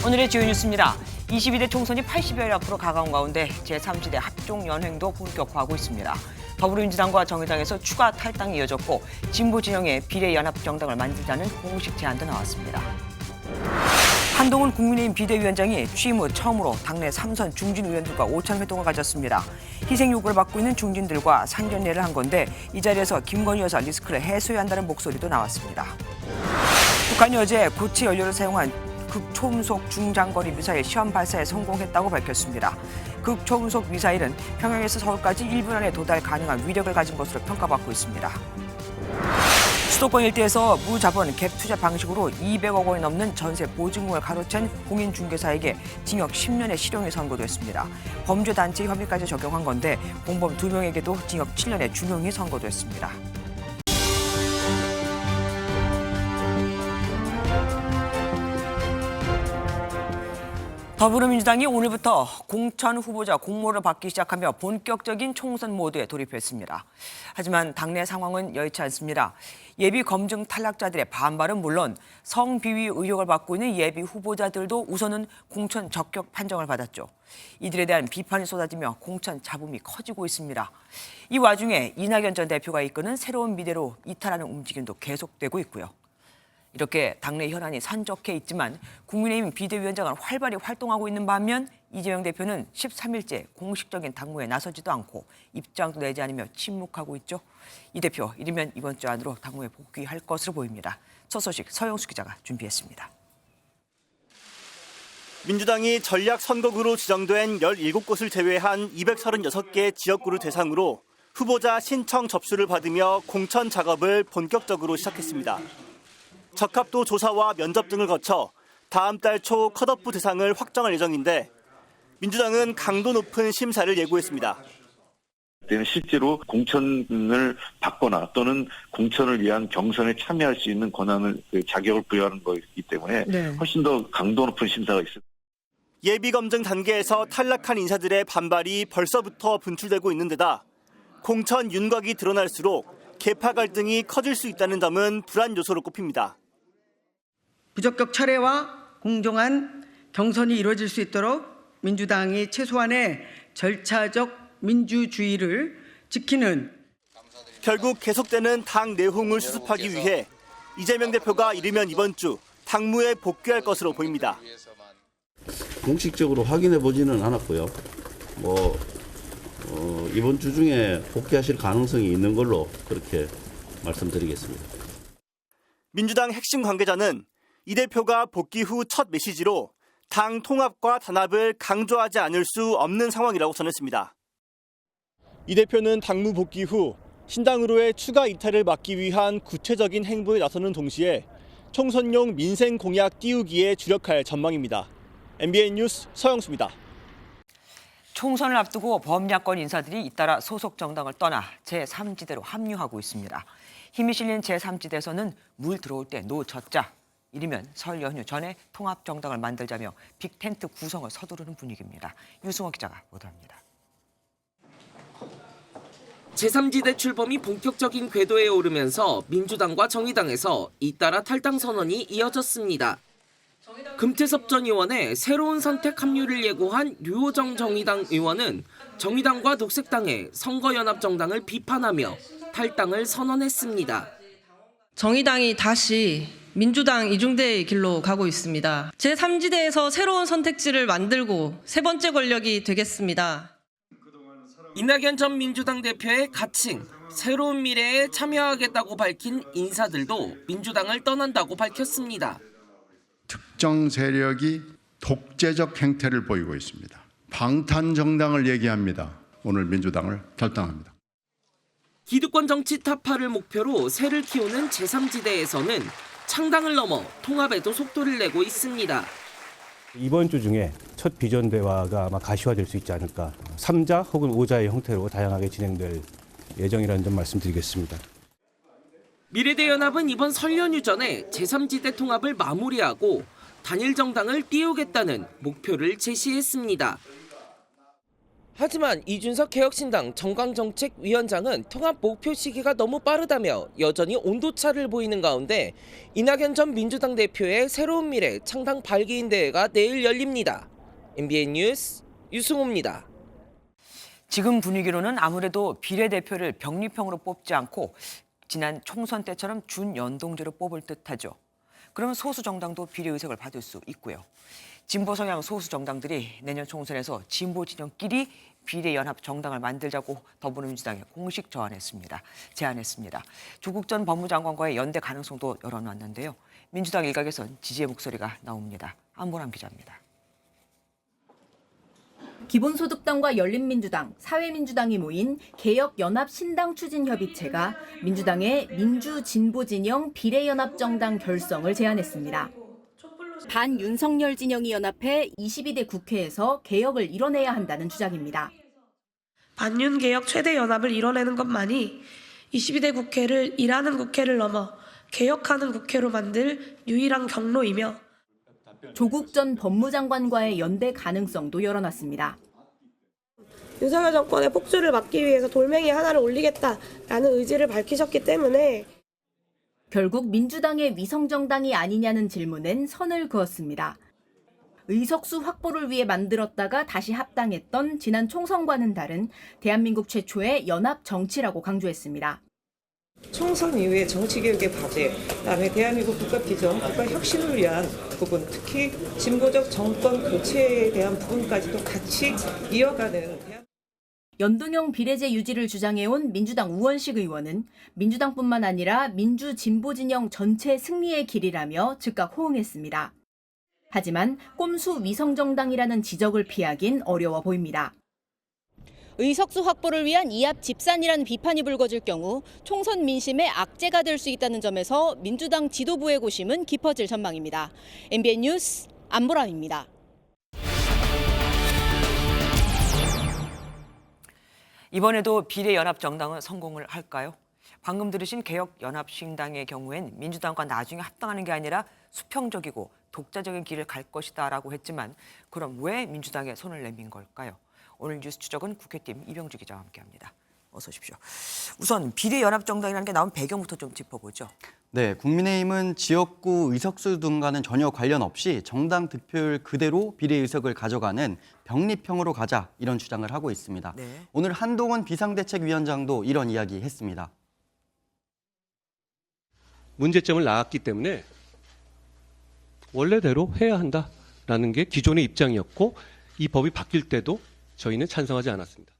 오늘의 주요 뉴스입니다. 22대 총선이 80여일 앞으로 가까운 가운데 제3지대 합종연횡도 본격화하고 있습니다. 더불어민주당과 정의당에서 추가 탈당이 이어졌고 진보 진영의 비례연합정당을 만들자는 공식 제안도 나왔습니다. 한동훈 국민의힘 비대위원장이 취임 후 처음으로 당내 3선 중진 의원들과 오찬 회동을 가졌습니다. 희생 요구를 받고 있는 중진들과 상견례를 한 건데 이 자리에서 김건희 여사 리스크를 해소해야 한다는 목소리도 나왔습니다. 북한이 어제 고체 연료를 사용한 극초음속 중장거리 미사일 시험 발사에 성공했다고 밝혔습니다. 극초음속 미사일은 평양에서 서울까지 1분 안에 도달 가능한 위력을 가진 것으로 평가받고 있습니다. 수도권 일대에서 무자본 갭 투자 방식으로 200억 원이 넘는 전세 보증금을 가로챈 공인중개사에게 징역 10년의 실형이 선고됐습니다. 범죄단체 혐의까지 적용한 건데 공범 2명에게도 징역 7년의 중형이 선고됐습니다. 더불어민주당이 오늘부터 공천 후보자 공모를 받기 시작하며 본격적인 총선 모드에 돌입했습니다. 하지만 당내 상황은 여의치 않습니다. 예비 검증 탈락자들의 반발은 물론 성비위 의혹을 받고 있는 예비 후보자들도 우선은 공천 적격 판정을 받았죠. 이들에 대한 비판이 쏟아지며 공천 잡음이 커지고 있습니다. 이 와중에 이낙연 전 대표가 이끄는 새로운 미래로 이탈하는 움직임도 계속되고 있고요. 이렇게 당내 현안이 산적해 있지만 국민의힘 비대위원장은 활발히 활동하고 있는 반면 이재명 대표는 13일째 공식적인 당무에 나서지도 않고 입장도 내지 않으며 침묵하고 있죠. 이 대표 이르면 이번 주 안으로 당무에 복귀할 것으로 보입니다. 첫 소식 서영수 기자가 준비했습니다. 민주당이 전략선거구로 지정된 17곳을 제외한 236개 지역구를 대상으로 후보자 신청 접수를 받으며 공천 작업을 본격적으로 시작했습니다. 적합도 조사와 면접 등을 거쳐 다음 달 초 컷오프 대상을 확정할 예정인데 민주당은 강도 높은 심사를 예고했습니다. 실제로 공천을 받거나 또는 공천을 위한 경선에 참여할 수 있는 권한을 자격을 부여하는 것이기 때문에 훨씬 더 강도 높은 심사가 있습니다. 예비 검증 단계에서 탈락한 인사들의 반발이 벌써부터 분출되고 있는 데다 공천 윤곽이 드러날수록 계파 갈등이 커질 수 있다는 점은 불안 요소로 꼽힙니다. 부적격 철회와 공정한 경선이 이루어질 수 있도록 민주당이 최소한의 절차적 민주주의를 지키는 결국 계속되는 당 내홍을 수습하기 위해 이재명 대표가 이르면 이번 주 당무에 복귀할 것으로 보입니다. 공식적으로 확인해 보지는 않았고요. 이번 주 중에 복귀하실 가능성이 있는 걸로 그렇게 말씀드리겠습니다. 민주당 핵심 관계자는 이 대표가 복귀 후 첫 메시지로 당 통합과 단합을 강조하지 않을 수 없는 상황이라고 전했습니다. 이 대표는 당무 복귀 후 신당으로의 추가 이탈을 막기 위한 구체적인 행보에 나서는 동시에 총선용 민생 공약 띄우기에 주력할 전망입니다. MBN 뉴스 서영수입니다. 총선을 앞두고 범야권 인사들이 잇따라 소속 정당을 떠나 제3지대로 합류하고 있습니다. 힘이 실린 제3지대에서는 물 들어올 때 노젓자. 이르면 설 연휴 전에 통합정당을 만들자며 빅텐트 구성을 서두르는 분위기입니다. 유승호 기자가 보도합니다. 제3지대 출범이 본격적인 궤도에 오르면서 민주당과 정의당에서 잇따라 탈당 선언이 이어졌습니다. 금태섭 전 의원의 새로운 선택 합류를 예고한 류호정 정의당 의원은 정의당과 녹색당의 선거연합정당을 비판하며 탈당을 선언했습니다. 정의당이 다시 민주당 이중대의 길로 가고 있습니다. 제3지대에서 새로운 선택지를 만들고 세 번째 권력이 되겠습니다. 이낙연 전 민주당 대표의 가칭, 새로운 미래에 참여하겠다고 밝힌 인사들도 민주당을 떠난다고 밝혔습니다. 특정 세력이 독재적 행태를 보이고 있습니다. 방탄정당을 얘기합니다. 오늘 민주당을 결당합니다. 기득권 정치 타파를 목표로 새를 키우는 제3지대에서는 창당을 넘어 통합에도 속도를 내고 있습니다. 이번 주 중에 첫 비전 대화가 아마 가시화될 수 있지 않을까. 3자 혹은 5자의 형태로 다양하게 진행될 예정이라는 점 말씀드리겠습니다. 미래대연합은 이번 설 연휴 전에 제3지대 통합을 마무리하고 단일 정당을 띄우겠다는 목표를 제시했습니다. 하지만 이준석 개혁신당 정강정책위원장은 통합 목표 시기가 너무 빠르다며 여전히 온도차를 보이는 가운데 이낙연 전 민주당 대표의 새로운 미래 창당 발기인 대회가 내일 열립니다. MBN 뉴스 유승호입니다. 지금 분위기로는 아무래도 비례대표를 병립형으로 뽑지 않고 지난 총선 때처럼 준연동제로 뽑을 듯하죠. 그러면 소수 정당도 비례 의석을 받을 수 있고요. 진보 성향 소수 정당들이 내년 총선에서 진보 진영끼리 비례 연합 정당을 만들자고 더불어민주당에 공식 제안했습니다. 조국 전 법무장관과의 연대 가능성도 열어놨는데요. 민주당 일각에선 지지의 목소리가 나옵니다. 안보람 기자입니다. 기본소득당과 열린민주당, 사회민주당이 모인 개혁연합신당추진협의체가 민주당의 민주진보진영 비례연합정당 결성을 제안했습니다. 반윤석열 진영이 연합해 22대 국회에서 개혁을 이뤄내야 한다는 주장입니다. 반윤 개혁 최대 연합을 이뤄내는 것만이 22대 국회를 일하는 국회를 넘어 개혁하는 국회로 만들 유일한 경로이며 조국 전 법무장관과의 연대 가능성도 열어놨습니다. 윤석열 정권의 폭주를 막기 위해서 돌멩이 하나를 올리겠다라는 의지를 밝히셨기 때문에 결국 민주당의 위성정당이 아니냐는 질문엔 선을 그었습니다. 의석수 확보를 위해 만들었다가 다시 합당했던 지난 총선과는 다른 대한민국 최초의 연합 정치라고 강조했습니다. 총선 이후의 정치개혁의 과제, 그다음에 대한민국 국가 비전, 국가 혁신을 위한 부분, 특히 진보적 정권 교체에 대한 부분까지도 같이 이어가는 연동형 비례제 유지를 주장해온 민주당 우원식 의원은 민주당뿐만 아니라 민주진보진영 전체 승리의 길이라며 즉각 호응했습니다. 하지만 꼼수 위성정당이라는 지적을 피하긴 어려워 보입니다. 의석수 확보를 위한 이합 집산이라는 비판이 불거질 경우 총선 민심의 악재가 될 수 있다는 점에서 민주당 지도부의 고심은 깊어질 전망입니다. MBN 뉴스 안보람입니다. 이번에도 비례연합정당은 성공을 할까요? 방금 들으신 개혁연합신당의 경우엔 민주당과 나중에 합당하는 게 아니라 수평적이고 독자적인 길을 갈 것이다라고 했지만 그럼 왜 민주당에 손을 내민 걸까요? 오늘 뉴스 추적은 국회팀 이병주 기자와 함께합니다. 어서 오십시오. 우선 비례연합정당이라는 게 나온 배경부터 좀 짚어보죠. 네, 국민의힘은 지역구 의석수 등과는 전혀 관련 없이 정당 득표율 그대로 비례의석을 가져가는 병립형으로 가자 이런 주장을 하고 있습니다. 네. 오늘 한동훈 비상대책위원장도 이런 이야기 했습니다. 문제점을 낳았기 때문에 원래대로 해야 한다라는 게 기존의 입장이었고 이 법이 바뀔 때도 저희는 찬성하지 않았습니다.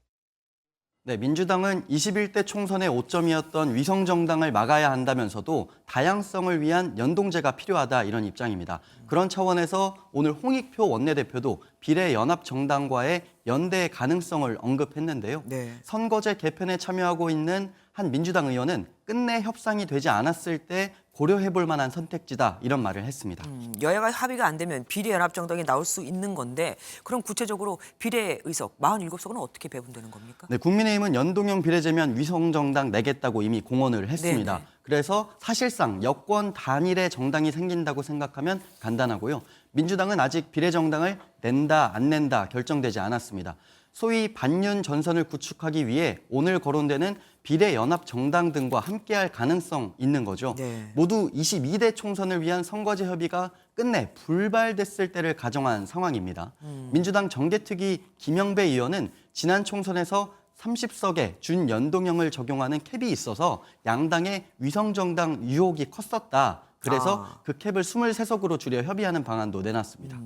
네, 민주당은 21대 총선의 오점이었던 위성정당을 막아야 한다면서도 다양성을 위한 연동제가 필요하다 이런 입장입니다. 그런 차원에서 오늘 홍익표 원내대표도 비례연합정당과의 연대의 가능성을 언급했는데요. 네. 선거제 개편에 참여하고 있는 한 민주당 의원은 끝내 협상이 되지 않았을 때 고려해볼 만한 선택지다 이런 말을 했습니다. 여야가 합의가 안 되면 비례연합정당이 나올 수 있는 건데 그럼 구체적으로 비례의석 47석은 어떻게 배분되는 겁니까? 네, 국민의힘은 연동형 비례제면 위성정당 내겠다고 이미 공언을 했습니다. 네네. 그래서 사실상 여권 단일의 정당이 생긴다고 생각하면 간단하고요. 민주당은 아직 비례정당을 낸다 안 낸다 결정되지 않았습니다. 소위 반윤 전선을 구축하기 위해 오늘 거론되는 비례연합정당 등과 함께할 가능성 있는 거죠. 네. 모두 22대 총선을 위한 선거제 협의가 끝내 불발됐을 때를 가정한 상황입니다. 민주당 정개특위 김영배 의원은 지난 총선에서 30석에 준연동형을 적용하는 캡이 있어서 양당의 위성정당 유혹이 컸었다. 그래서 그 캡을 23석으로 줄여 협의하는 방안도 내놨습니다.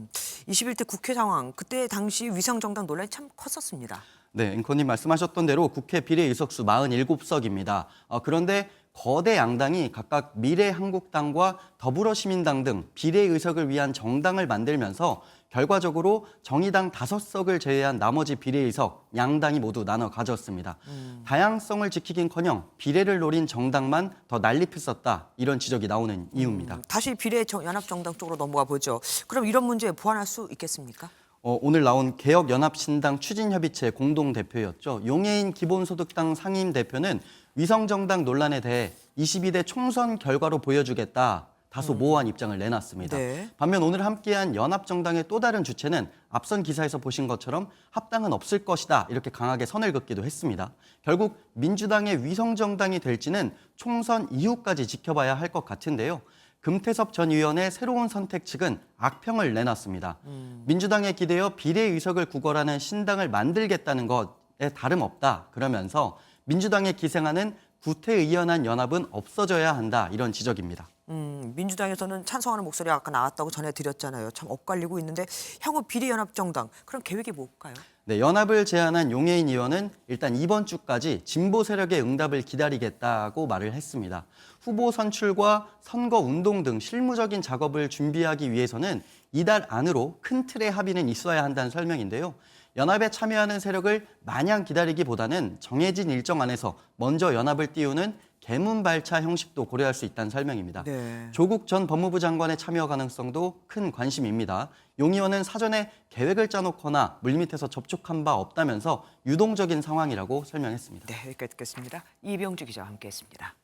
21대 국회 상황, 그때 당시 위성정당 논란이 참 컸었습니다. 네, 앵커님 말씀하셨던 대로 국회 비례의석수 47석입니다. 그런데 거대 양당이 각각 미래한국당과 더불어시민당 등 비례의석을 위한 정당을 만들면서 결과적으로 정의당 5석을 제외한 나머지 비례의석 양당이 모두 나눠 가졌습니다. 다양성을 지키긴커녕 비례를 노린 정당만 더 난립했었다 이런 지적이 나오는 이유입니다. 다시 비례연합정당 쪽으로 넘어가 보죠. 그럼 이런 문제 보완할 수 있겠습니까? 오늘 나온 개혁연합신당 추진협의체 공동대표였죠. 용해인 기본소득당 상임대표는 위성정당 논란에 대해 22대 총선 결과로 보여주겠다. 다소 모호한 입장을 내놨습니다. 네. 반면 오늘 함께한 연합정당의 또 다른 주체는 앞선 기사에서 보신 것처럼 합당은 없을 것이다 이렇게 강하게 선을 긋기도 했습니다. 결국 민주당의 위성정당이 될지는 총선 이후까지 지켜봐야 할 것 같은데요. 금태섭 전 의원의 새로운 선택 측은 악평을 내놨습니다. 민주당에 기대어 비례의석을 구걸하는 신당을 만들겠다는 것에 다름없다 그러면서 민주당에 기생하는 구태의연한 연합은 없어져야 한다 이런 지적입니다. 민주당에서는 찬성하는 목소리가 아까 나왔다고 전해드렸잖아요. 참 엇갈리고 있는데 향후 비례연합정당 그럼 계획이 뭘까요? 네, 연합을 제안한 용해인 의원은 일단 이번 주까지 진보 세력의 응답을 기다리겠다고 말을 했습니다. 후보 선출과 선거 운동 등 실무적인 작업을 준비하기 위해서는 이달 안으로 큰 틀의 합의는 있어야 한다는 설명인데요. 연합에 참여하는 세력을 마냥 기다리기보다는 정해진 일정 안에서 먼저 연합을 띄우는 개문발차 형식도 고려할 수 있다는 설명입니다. 네. 조국 전 법무부 장관의 참여 가능성도 큰 관심입니다. 용 의원은 사전에 계획을 짜놓거나 물밑에서 접촉한 바 없다면서 유동적인 상황이라고 설명했습니다. 네, 여기까지 듣겠습니다. 이병주 기자와 함께했습니다.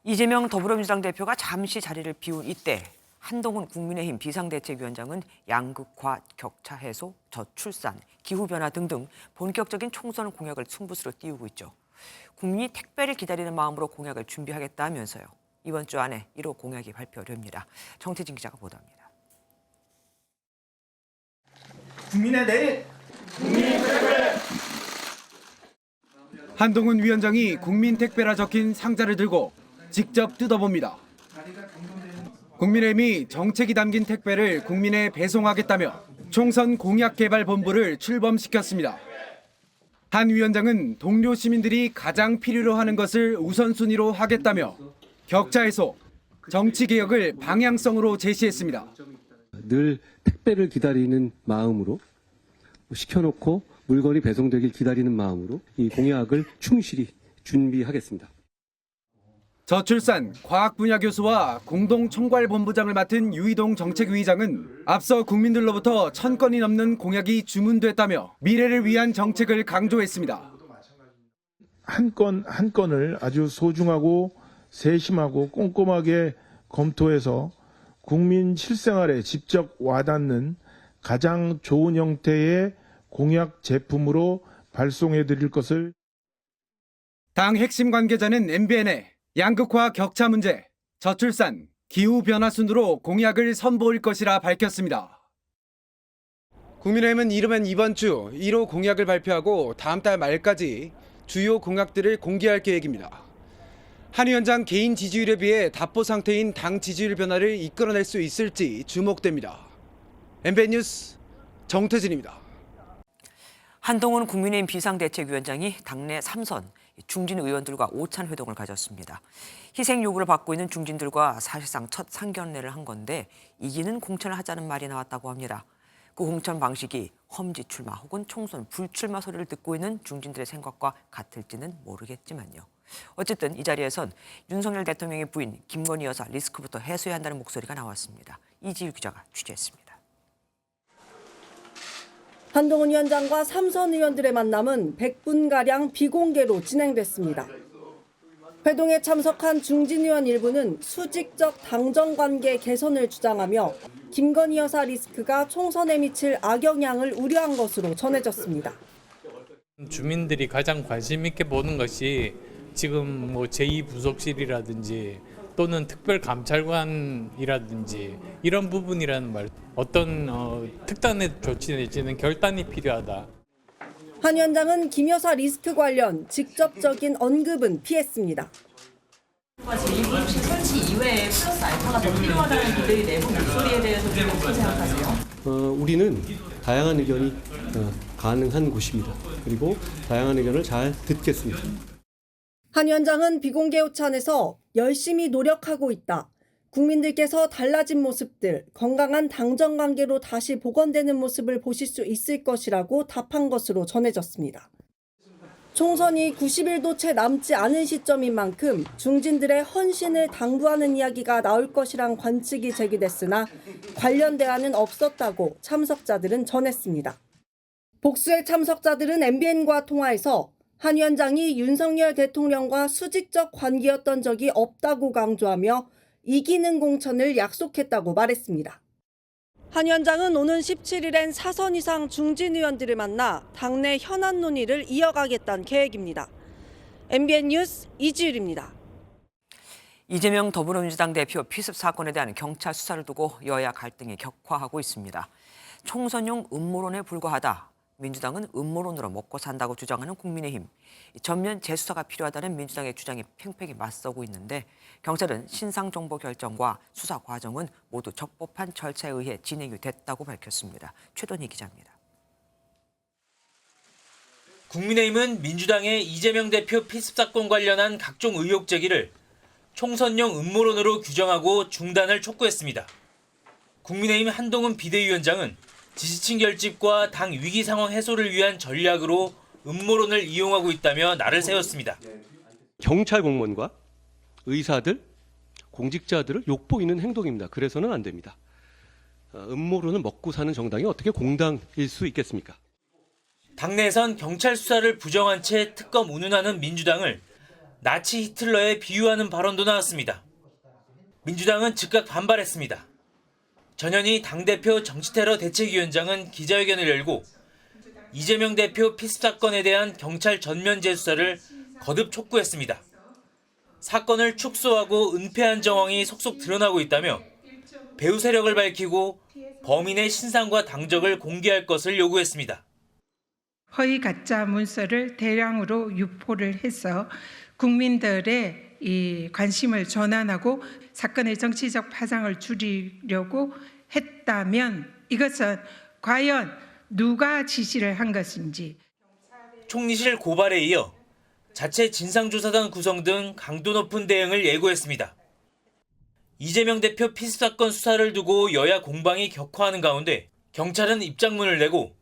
이재명 더불어민주당 대표가 잠시 자리를 비운 이때 한동훈 국민의힘 비상대책위원장은 양극화, 격차 해소, 저출산, 기후변화 등등 본격적인 총선 공약을 승부수로 띄우고 있죠. 국민이 택배를 기다리는 마음으로 공약을 준비하겠다면서요. 이번 주 안에 1호 공약이 발표됩니다. 정태진 기자가 보도합니다. 국민의 내일, 국민 택배. 한동훈 위원장이 국민 택배라 적힌 상자를 들고 직접 뜯어봅니다. 국민의힘이 정책이 담긴 택배를 국민에 배송하겠다며 총선 공약개발본부를 출범시켰습니다. 한 위원장은 동료 시민들이 가장 필요로 하는 것을 우선순위로 하겠다며 격차 해소, 정치 개혁을 방향성으로 제시했습니다. 늘 택배를 기다리는 마음으로 시켜놓고 물건이 배송되길 기다리는 마음으로 이 공약을 충실히 준비하겠습니다. 저출산 과학 분야 교수와 공동 총괄본부장을 맡은 유이동 정책위의장은 앞서 국민들로부터 1000건이 넘는 공약이 주문됐다며 미래를 위한 정책을 강조했습니다. 한 건 한 건을 아주 소중하고 세심하고 꼼꼼하게 검토해서 국민 실생활에 직접 와닿는 가장 좋은 형태의 공약 제품으로 발송해 드릴 것을. 당 핵심 관계자는 MBN에 양극화 격차 문제, 저출산, 기후변화 순으로 공약을 선보일 것이라 밝혔습니다. 국민의힘은 이르면 이번 주 1호 공약을 발표하고 다음 달 말까지 주요 공약들을 공개할 계획입니다. 한 위원장 개인 지지율에 비해 답보 상태인 당 지지율 변화를 이끌어낼 수 있을지 주목됩니다. MBN 뉴스 정태진입니다. 한동훈 국민의힘 비상대책위원장이 당내 3선 중진 의원들과 오찬 회동을 가졌습니다. 희생 요구를 받고 있는 중진들과 사실상 첫 상견례를 한 건데 이기는 공천을 하자는 말이 나왔다고 합니다. 그 공천 방식이 험지 출마 혹은 총선 불출마 소리를 듣고 있는 중진들의 생각과 같을지는 모르겠지만요. 어쨌든 이 자리에선 윤석열 대통령의 부인 김건희 여사 리스크부터 해소해야 한다는 목소리가 나왔습니다. 이지일 기자가 취재했습니다. 한동훈 위원장과 3선 의원들의 만남은 100분가량 비공개로 진행됐습니다. 회동에 참석한 중진 의원 일부는 수직적 당정관계 개선을 주장하며 김건희 여사 리스크가 총선에 미칠 악영향을 우려한 것으로 전해졌습니다. 주민들이 가장 관심 있게 보는 것이 지금 제2부속실이라든지 또는 특별감찰관이라든지 이런 부분이라는 말, 어떤 특단의 조치 내지는 결단이 필요하다. 한 위원장은 김 여사 리스크 관련 직접적인 언급은 피했습니다. 제2부속실 설치 이외에 플러스 알파가 더 필요하다는 분들이 내부 목소리에 대해서 어떻게 생각하세요? 우리는 다양한 의견이 가능한 곳입니다. 그리고 다양한 의견을 잘 듣겠습니다. 한 위원장은 비공개 오찬에서 열심히 노력하고 있다. 국민들께서 달라진 모습들, 건강한 당정관계로 다시 복원되는 모습을 보실 수 있을 것이라고 답한 것으로 전해졌습니다. 총선이 90일도 채 남지 않은 시점인 만큼 중진들의 헌신을 당부하는 이야기가 나올 것이란 관측이 제기됐으나 관련 대안은 없었다고 참석자들은 전했습니다. 복수의 참석자들은 MBN과 통화에서 한 위원장이 윤석열 대통령과 수직적 관계였던 적이 없다고 강조하며 이기는 공천을 약속했다고 말했습니다. 한 위원장은 오는 17일엔 4선 이상 중진 의원들을 만나 당내 현안 논의를 이어가겠다는 계획입니다. MBN 뉴스 이지율입니다. 이재명 더불어민주당 대표 피습 사건에 대한 경찰 수사를 두고 여야 갈등이 격화하고 있습니다. 총선용 음모론에 불과하다. 민주당은 음모론으로 먹고 산다고 주장하는 국민의힘. 전면 재수사가 필요하다는 민주당의 주장에 팽팽히 맞서고 있는데 경찰은 신상정보 결정과 수사 과정은 모두 적법한 절차에 의해 진행이 됐다고 밝혔습니다. 최돈희 기자입니다. 국민의힘은 민주당의 이재명 대표 피습 사건 관련한 각종 의혹 제기를 총선용 음모론으로 규정하고 중단을 촉구했습니다. 국민의힘 한동훈 비대위원장은 지지층 결집과 당 위기 상황 해소를 위한 전략으로 음모론을 이용하고 있다며 날을 세웠습니다. 경찰 공무원과 의사들, 공직자들을 욕보이는 행동입니다. 그래서는 안 됩니다. 음모론을 먹고 사는 정당이 어떻게 공당일 수 있겠습니까? 당내에선 경찰 수사를 부정한 채 특검 운운하는 민주당을 나치 히틀러에 비유하는 발언도 나왔습니다. 민주당은 즉각 반발했습니다. 전현희 당대표 정치테러 대책위원장은 기자회견을 열고 이재명 대표 피습 사건에 대한 경찰 전면 재수사를 거듭 촉구했습니다. 사건을 축소하고 은폐한 정황이 속속 드러나고 있다며 배후 세력을 밝히고 범인의 신상과 당적을 공개할 것을 요구했습니다. 허위 가짜 문서를 대량으로 유포를 해서 국민들의 이 관심을 전환하고 사건의 정치적 파장을 줄이려고 했다면 이것은 과연 누가 지시를 한 것인지. 총리실 고발에 이어 자체 진상조사단 구성 등 강도 높은 대응을 예고했습니다. 이재명 대표 피습 사건 수사를 두고 여야 공방이 격화하는 가운데 경찰은 입장문을 내고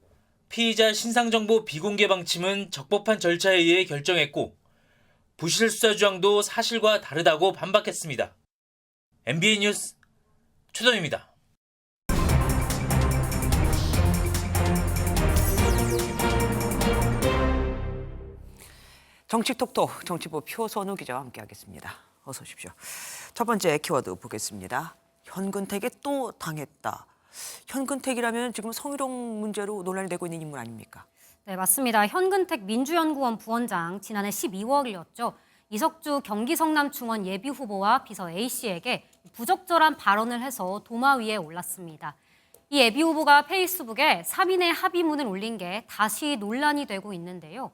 피의자 신상정보 비공개 방침은 적법한 절차에 의해 결정했고 부실 수사 주장도 사실과 다르다고 반박했습니다. MBN 뉴스 최돈입니다. 정치톡톡 정치부 표선우 기자와 함께하겠습니다. 어서 오십시오. 첫 번째 키워드 보겠습니다. 현근택에 또 당했다. 현근택이라면 지금 성희롱 문제로 논란이 되고 있는 인물 아닙니까? 네, 맞습니다. 현근택 민주연구원 부원장 지난해 12월이었죠. 이석주 경기 성남충원 예비후보와 비서 A씨에게 부적절한 발언을 해서 도마 위에 올랐습니다. 이 예비후보가 페이스북에 3인의 합의문을 올린 게 다시 논란이 되고 있는데요.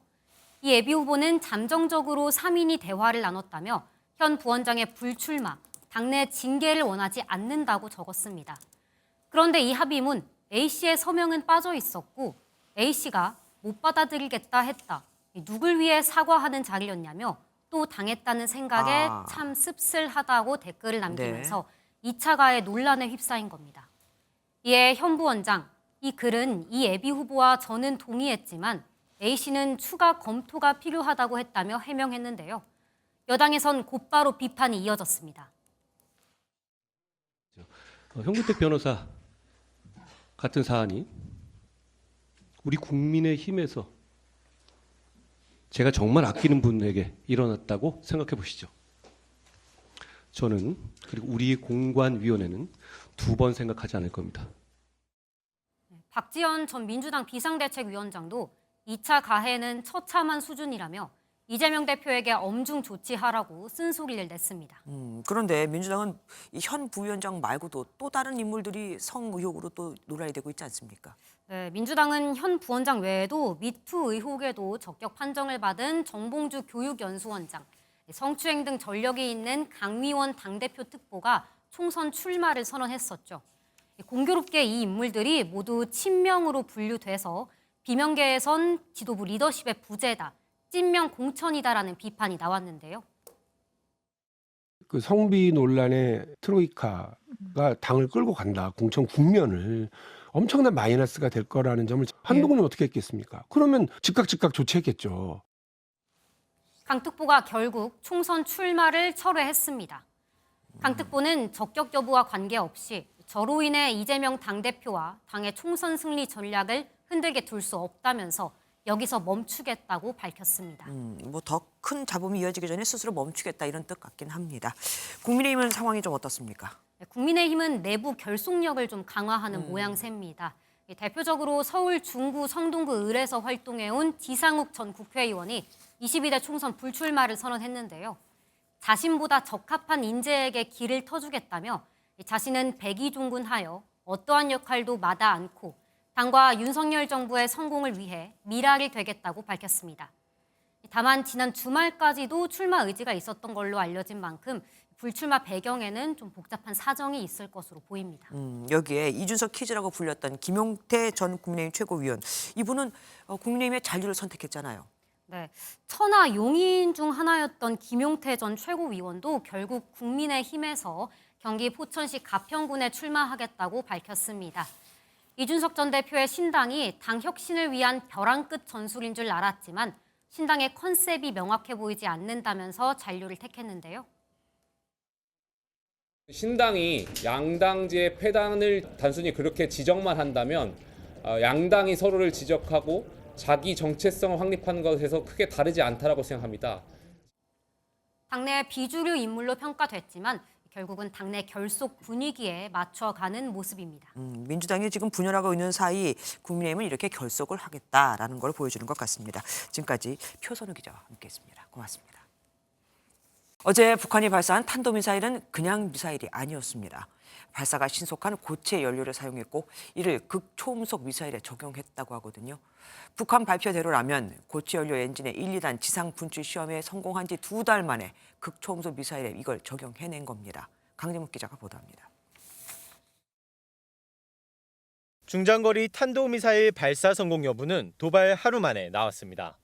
이 예비후보는 잠정적으로 3인이 대화를 나눴다며 현 부원장의 불출마, 당내 징계를 원하지 않는다고 적었습니다. 그런데 이 합의문 A씨의 서명은 빠져 있었고 A씨가 못 받아들이겠다 했다. 누굴 위해 사과하는 자리였냐며 또 당했다는 생각에 참 씁쓸하다고 댓글을 남기면서 2차 가해 논란에 휩싸인 겁니다. 이에 현 부원장, 이 글은 이 예비 후보와 저는 동의했지만 A씨는 추가 검토가 필요하다고 했다며 해명했는데요. 여당에선 곧바로 비판이 이어졌습니다. 현근택 변호사 같은 사안이 우리 국민의힘에서 제가 정말 아끼는 분에게 일어났다고 생각해 보시죠. 저는 그리고 우리 공관위원회는 2번 생각하지 않을 겁니다. 박지원 전 민주당 비상대책위원장도 2차 가해는 처참한 수준이라며 이재명 대표에게 엄중 조치하라고 쓴소리를 냈습니다. 그런데 민주당은 이 현 부위원장 말고도 또 다른 인물들이 성 의혹으로 또 논란이 되고 있지 않습니까? 네, 민주당은 현 부원장 외에도 미투 의혹에도 적격 판정을 받은 정봉주 교육연수원장, 성추행 등 전력이 있는 강미원 당대표 특보가 총선 출마를 선언했었죠. 공교롭게 이 인물들이 모두 친명으로 분류돼서 비명계에선 지도부 리더십의 부재다, 찐명 공천이다라는 비판이 나왔는데요. 그 성비 논란의 트로이카가 당을 끌고 간다. 공천 국면을 엄청난 마이너스가 될 거라는 점을 한동훈이 어떻게 했겠습니까? 그러면 즉각 조치했겠죠. 강 특보가 결국 총선 출마를 철회했습니다. 강 특보는 적격 여부와 관계없이 저로 인해 이재명 당대표와 당의 총선 승리 전략을 흔들게 둘 수 없다면서 여기서 멈추겠다고 밝혔습니다. 뭐 더 큰 잡음이 이어지기 전에 스스로 멈추겠다 이런 뜻 같긴 합니다. 국민의힘은 상황이 좀 어떻습니까? 국민의힘은 내부 결속력을 좀 강화하는 모양새입니다. 대표적으로 서울 중구 성동구 을에서 활동해온 지상욱 전 국회의원이 22대 총선 불출마를 선언했는데요. 자신보다 적합한 인재에게 길을 터주겠다며 자신은 백의종군하여 어떠한 역할도 마다 않고 당과 윤석열 정부의 성공을 위해 밀알이 되겠다고 밝혔습니다. 다만 지난 주말까지도 출마 의지가 있었던 걸로 알려진 만큼 불출마 배경에는 좀 복잡한 사정이 있을 것으로 보입니다. 여기에 이준석 키즈라고 불렸던 김용태 전 국민의힘 최고위원. 이분은 국민의힘의 잔류를 선택했잖아요. 네, 천하 용인 중 하나였던 김용태 전 최고위원도 결국 국민의힘에서 경기 포천시 가평군에 출마하겠다고 밝혔습니다. 이준석 전 대표의 신당이 당 혁신을 위한 벼랑 끝 전술인 줄 알았지만 신당의 컨셉이 명확해 보이지 않는다면서 잔류를 택했는데요. 신당이 양당제 폐단을 단순히 그렇게 지적만 한다면 양당이 서로를 지적하고 자기 정체성을 확립하는 것에서 크게 다르지 않다라고 생각합니다. 당내 비주류 인물로 평가됐지만 결국은 당내 결속 분위기에 맞춰가는 모습입니다. 민주당이 지금 분열하고 있는 사이 국민의힘은 이렇게 결속을 하겠다라는 걸 보여주는 것 같습니다. 지금까지 표선우 기자와 함께했습니다. 고맙습니다. 어제 북한이 발사한 탄도미사일은 그냥 미사일이 아니었습니다. 발사가 신속한 고체 연료를 사용했고 이를 극초음속 미사일에 적용했다고 하거든요. 북한 발표대로라면 고체 연료 엔진의 1, 2단 지상 분출 시험에 성공한 지 2달 만에 극초음속 미사일에 이걸 적용해낸 겁니다. 강재묵 기자가 보도합니다. 중장거리 탄도미사일 발사 성공 여부는 도발 하루 만에 나왔습니다.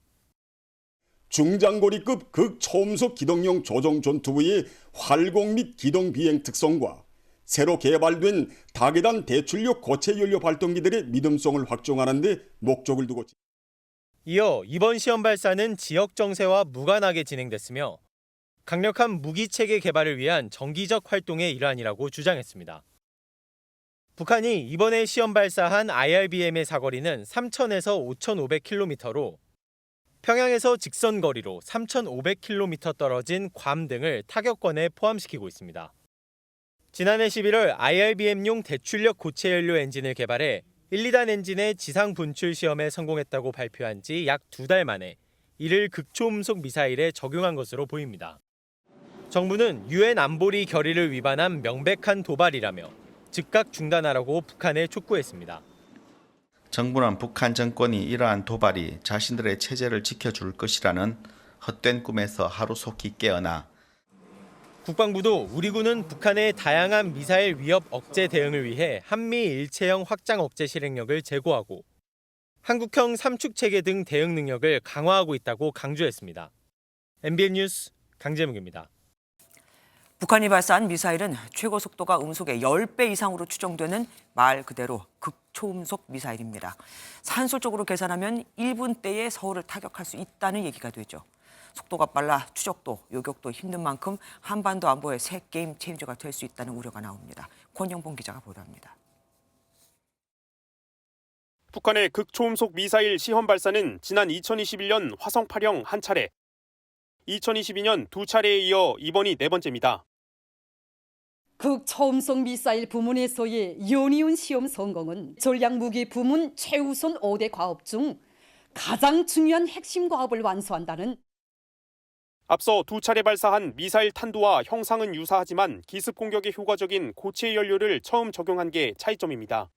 중장거리급 극초음속 기동용 조종 전투부의 활공 및 기동 비행 특성과 새로 개발된 다계단 대출력 고체 연료 발동기들의 믿음성을 확정하는 데 목적을 두고 이어 이번 시험 발사는 지역 정세와 무관하게 진행됐으며 강력한 무기 체계 개발을 위한 정기적 활동의 일환이라고 주장했습니다. 북한이 이번에 시험 발사한 IRBM의 사거리는 3,000에서 5,500km로 평양에서 직선 거리로 3,500km 떨어진 괌 등을 타격권에 포함시키고 있습니다. 지난해 11월 IRBM용 대출력 고체 연료 엔진을 개발해 1, 2단 엔진의 지상 분출 시험에 성공했다고 발표한 지 약 2달 만에 이를 극초음속 미사일에 적용한 것으로 보입니다. 정부는 유엔 안보리 결의를 위반한 명백한 도발이라며 즉각 중단하라고 북한에 촉구했습니다. 정부는 북한 정권이 이러한 도발이 자신들의 체제를 지켜줄 것이라는 헛된 꿈에서 하루속히 깨어나 국방부도 우리 군은 북한의 다양한 미사일 위협 억제 대응을 위해 한미 일체형 확장 억제 실행력을 제고하고 한국형 삼축 체계 등 대응 능력을 강화하고 있다고 강조했습니다. MBN 뉴스 강재묵입니다. 북한이 발사한 미사일은 최고 속도가 음속의 10배 이상으로 추정되는 말 그대로 극초음속 미사일입니다. 산술적으로 계산하면 1분대에 서울을 타격할 수 있다는 얘기가 되죠. 속도가 빨라 추적도, 요격도 힘든 만큼 한반도 안보의 새 게임 체인저가 될 수 있다는 우려가 나옵니다. 권영봉 기자가 보도합니다. 북한의 극초음속 미사일 시험 발사는 지난 2021년 화성 8형 한 차례, 2022년 2차례에 이어 이번이 4번째입니다. 극초음속 미사일 부문에서의 연이은 시험 성공은 전략무기 부문 최우선 5대 과업 중 가장 중요한 핵심 과업을 완수한다는 앞서 2차례 발사한 미사일 탄두와 형상은 유사하지만 기습 공격에 효과적인 고체 연료를 처음 적용한 게 차이점입니다.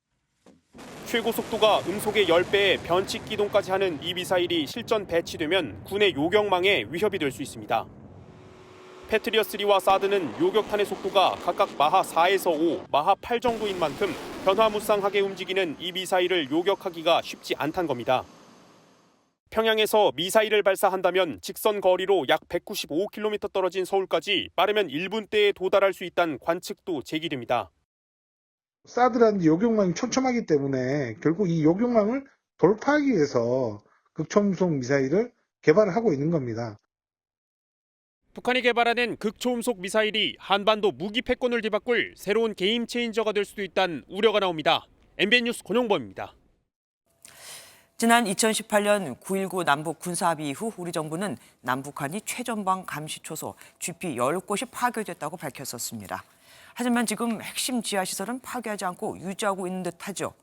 최고 속도가 음속의 10배의 변칙 기동까지 하는 이 미사일이 실전 배치되면 군의 요격망에 위협이 될 수 있습니다. 패트리어3와 사드는 요격탄의 속도가 각각 마하 4에서 5, 마하 8 정도인 만큼 변화무쌍하게 움직이는 이 미사일을 요격하기가 쉽지 않단 겁니다. 평양에서 미사일을 발사한다면 직선 거리로 약 195km 떨어진 서울까지 빠르면 1분대에 도달할 수 있다는 관측도 제기됩니다. 사드라는 요격망이 촘촘하기 때문에 결국 이 요격망을 돌파하기 위해서 극초음속 미사일을 개발을 하고 있는 겁니다. 북한이 개발하는 극초음속 미사일이 한반도 무기 패권을 뒤바꿀 새로운 게임 체인저가 될 수도 있다는 우려가 나옵니다. MBN 뉴스 권용범입니다. 지난 2018년 9.19 남북 군사합의 이후 우리 정부는 남북한이 최전방 감시 초소 GP 10곳이 파괴됐다고 밝혔었습니다. 하지만 지금 핵심 지하시설은 파괴하지 않고 유지하고 있는 듯하죠.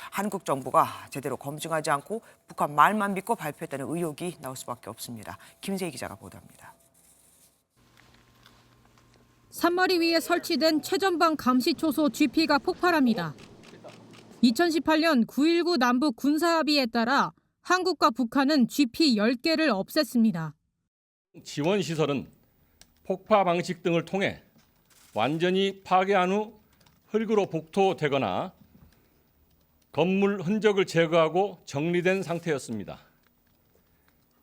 한국 정부가 제대로 검증하지 않고 북한 말만 믿고 발표했다는 의혹이 나올 수밖에 없습니다. 김세희 기자가 보도합니다. 산머리 위에 설치된 최전방 감시 초소 GP가 폭발합니다. 2018년 9.19 남북 군사합의에 따라 한국과 북한은 GP 10개를 없앴습니다. 지원 시설은 폭파 방식 등을 통해 완전히 파괴한 후 흙으로 복토되거나 건물 흔적을 제거하고 정리된 상태였습니다.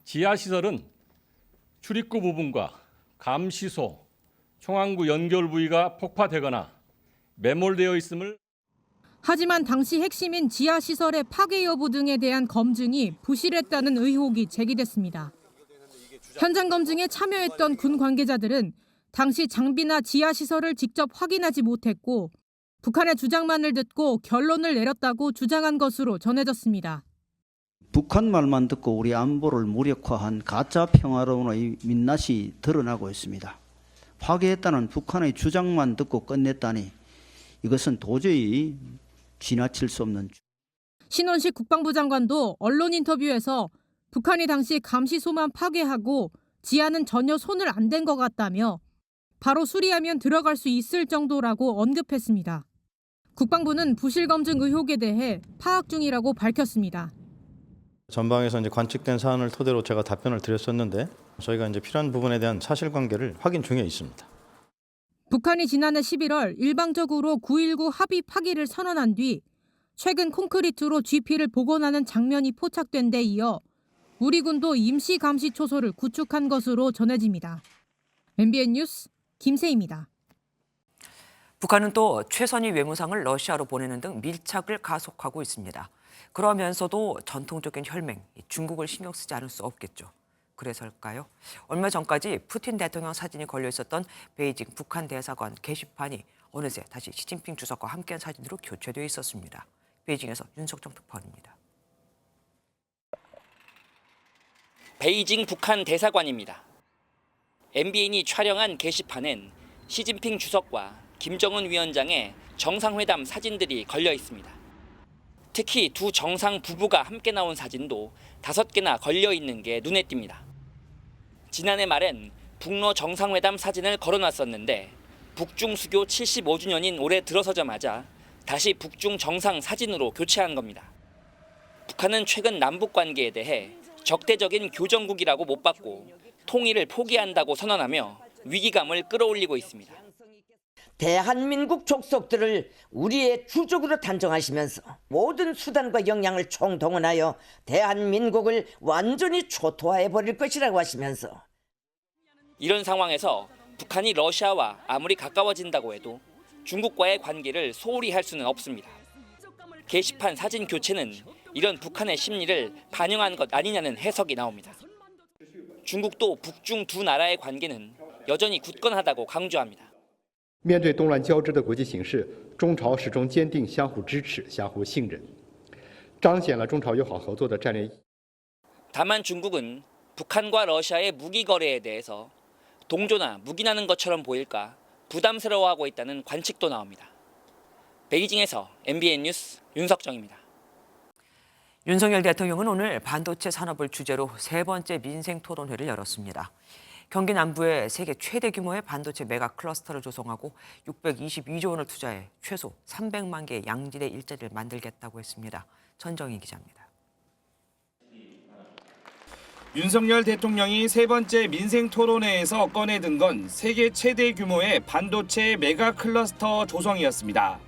지하 시설은 출입구 부분과 감시소, 총항구 연결 부위가 폭파되거나 매몰되어 있음을. 하지만 당시 핵심인 지하 시설의 파괴 여부 등에 대한 검증이 부실했다는 의혹이 제기됐습니다. 현장 검증에 참여했던 군 관계자들은 당시 장비나 지하 시설을 직접 확인하지 못했고 북한의 주장만을 듣고 결론을 내렸다고 주장한 것으로 전해졌습니다. 북한 말만 듣고 우리 안보를 무력화한 가짜 평화론의 민낯이 드러나고 있습니다. 파괴했다는 북한의 주장만 듣고 끝냈다니 이것은 도저히 지나칠 수 없는. 신원식 국방부 장관도 언론 인터뷰에서 북한이 당시 감시소만 파괴하고 지하는 전혀 손을 안 댄 것 같다며 바로 수리하면 들어갈 수 있을 정도라고 언급했습니다. 국방부는 부실 검증 의혹에 대해 파악 중이라고 밝혔습니다. 전방에서 이제 관측된 사안을 토대로 제가 답변을 드렸었는데 저희가 이제 필요한 부분에 대한 사실관계를 확인 중에 있습니다. 북한이 지난해 11월 일방적으로 9.19 합의 파기를 선언한 뒤 최근 콘크리트로 GP를 복원하는 장면이 포착된 데 이어 우리 군도 임시 감시 초소를 구축한 것으로 전해집니다. MBN 뉴스 김세희입니다. 북한은 또 최선희 외무상을 러시아로 보내는 등 밀착을 가속하고 있습니다. 그러면서도 전통적인 혈맹, 중국을 신경 쓰지 않을 수 없겠죠. 그래서일까요? 얼마 전까지 푸틴 대통령 사진이 걸려 있었던 베이징 북한 대사관 게시판이 어느새 다시 시진핑 주석과 함께한 사진으로 교체되어 있었습니다. 베이징에서 윤석정 특파원입니다. 베이징 북한 대사관입니다. MBN이 촬영한 게시판엔 시진핑 주석과 김정은 위원장의 정상회담 사진들이 걸려 있습니다. 특히 두 정상 부부가 함께 나온 사진도 5개나 걸려 있는 게 눈에 띕니다. 지난해 말엔 북러 정상회담 사진을 걸어놨었는데 북중 수교 75주년인 올해 들어서자마자 다시 북중 정상 사진으로 교체한 겁니다. 북한은 최근 남북 관계에 대해 적대적인 교정국이라고 못 받고 통일을 포기한다고 선언하며 위기감을 끌어올리고 있습니다. 대한민국 족속들을 우리의 주적으로 단정하시면서 모든 수단과 역량을 총동원하여 대한민국을 완전히 초토화해버릴 것이라고 하시면서 이런 상황에서 북한이 러시아와 아무리 가까워진다고 해도 중국과의 관계를 소홀히 할 수는 없습니다. 게시판 사진 교체는 이런 북한의 심리를 반영한 것 아니냐는 해석이 나옵니다. 중국도 북중 두 나라의 관계는 여전히 굳건하다고 강조합니다. 面对动乱交织的国际形势，中朝始终坚定相互支持、相互信任，彰显了中朝友好合作的战略意义。 다만 중국은 북한과 러시아의 무기 거래에 대해서 동조나 묵인하는 것처럼 보일까 부담스러워하고 있다는 관측도 나옵니다. 베이징에서 MBN 뉴스 윤석정입니다. 윤석열 대통령은 오늘 반도체 산업을 주제로 3번째 민생 토론회를 열었습니다. 경기 남부에 세계 최대 규모의 반도체 메가 클러스터를 조성하고 622조 원을 투자해 최소 300만 개의 양질의 일자리를 만들겠다고 했습니다. 전정희 기자입니다. 윤석열 대통령이 3번째 민생 토론회에서 꺼내든 건 세계 최대 규모의 반도체 메가 클러스터 조성이었습니다.